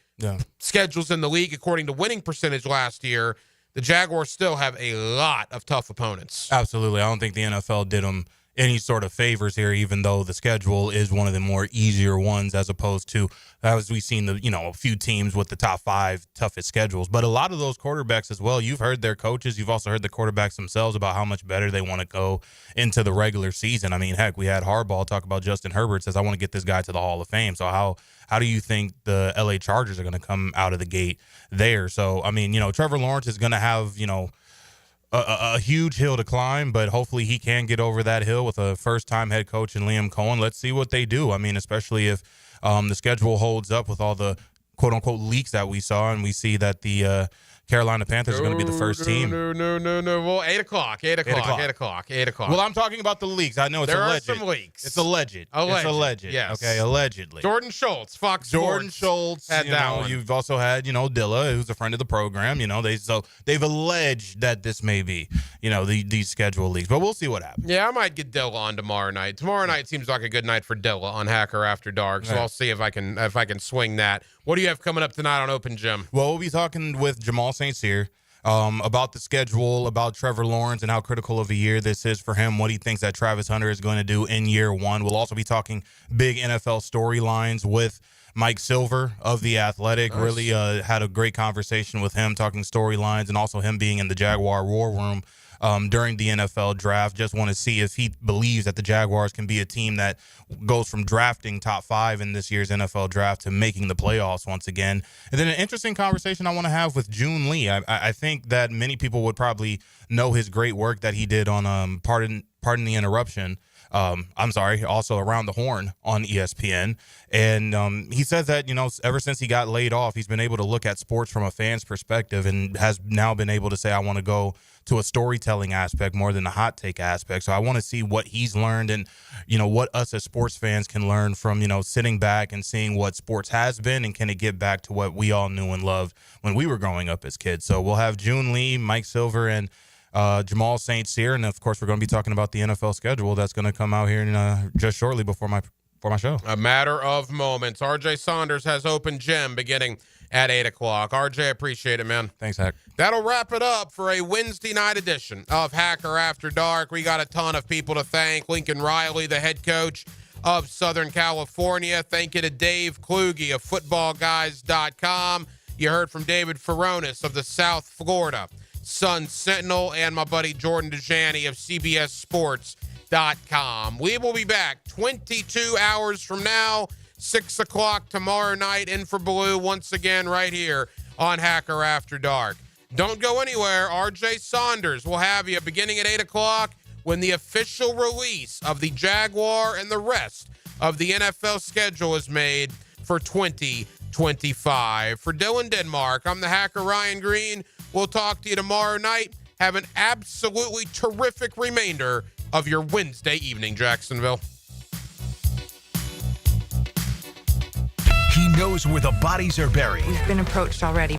schedules in the league according to winning percentage last year, the Jaguars still have a lot of tough opponents. Absolutely. I don't think the NFL did them any sort of favors here, even though the schedule is one of the more easier ones as opposed to, as we've seen, a few teams with the top 5 toughest schedules. But a lot of those quarterbacks as well, you've heard their coaches, you've also heard the quarterbacks themselves about how much better they want to go into the regular season. Heck, we had Harbaugh talk about Justin Herbert, says, I want to get this guy to the Hall of Fame. So how do you think the LA Chargers are going to come out of the gate there? So, Trevor Lawrence is going to have, a huge hill to climb, but hopefully he can get over that hill with a first-time head coach in Liam Cohen. Let's see what they do. Especially if the schedule holds up with all the quote-unquote leaks that we saw, and we see that the Carolina Panthers are going to be the first team. No. Well, 8 o'clock. Well, I'm talking about the leaks. I know it's alleged. There are some leaks. It's alleged. It's alleged. Yes. Okay, allegedly. Jordan Schultz, Fox Jordan Sports Schultz. had that one. You've also had, Dilla, who's a friend of the program. They've alleged that this may be, these schedule leaks. But we'll see what happens. Yeah, I might get Dilla on tomorrow night. Tomorrow night seems like a good night for Dilla on Hacker After Dark. So I'll see if I can swing that. What do you have coming up tonight on Open Gym? Well, we'll be talking with Jamal St. Cyr. about the schedule, about Trevor Lawrence and how critical of a year this is for him, what he thinks that Travis Hunter is going to do in year one. We'll also be talking big NFL storylines with Mike Silver of The Athletic. Nice. Really had a great conversation with him, talking storylines, and also him being in the Jaguar war room during the NFL draft. Just want to see if he believes that the Jaguars can be a team that goes from drafting top 5 in this year's NFL draft to making the playoffs once again. And then an interesting conversation I want to have with June Lee. I think that many people would probably know his great work that he did on Pardon the Interruption. Also Around the Horn on ESPN. And he said that, ever since he got laid off, he's been able to look at sports from a fan's perspective and has now been able to say, I want to go to a storytelling aspect more than a hot take aspect. So I want to see what he's learned and, what us as sports fans can learn from, sitting back and seeing what sports has been and can it get back to what we all knew and loved when we were growing up as kids. So we'll have June Lee, Mike Silver, and Jamal St. Cyr, and of course we're going to be talking about the NFL schedule that's going to come out here in, just shortly before my show. A matter of moments. RJ Saunders has open gym beginning at 8 o'clock. RJ, appreciate it, man. Thanks, Hack. That'll wrap it up for a Wednesday night edition of Hacker After Dark. We got a ton of people to thank. Lincoln Riley, the head coach of Southern California. Thank you to Dave Kluge of footballguys.com. You heard from David Furonis of the South Florida Sun Sentinel, and my buddy Jordan Dejani of CBSSports.com. We will be back 22 hours from now, 6 o'clock tomorrow night, in for Blue once again right here on Hacker After Dark. Don't go anywhere. RJ Saunders will have you beginning at 8 o'clock when the official release of the Jaguar and the rest of the NFL schedule is made for 2025. For Dylan Denmark, I'm the Hacker Ryan Green. We'll talk to you tomorrow night. Have an absolutely terrific remainder of your Wednesday evening, Jacksonville. He knows where the bodies are buried. We've been approached already.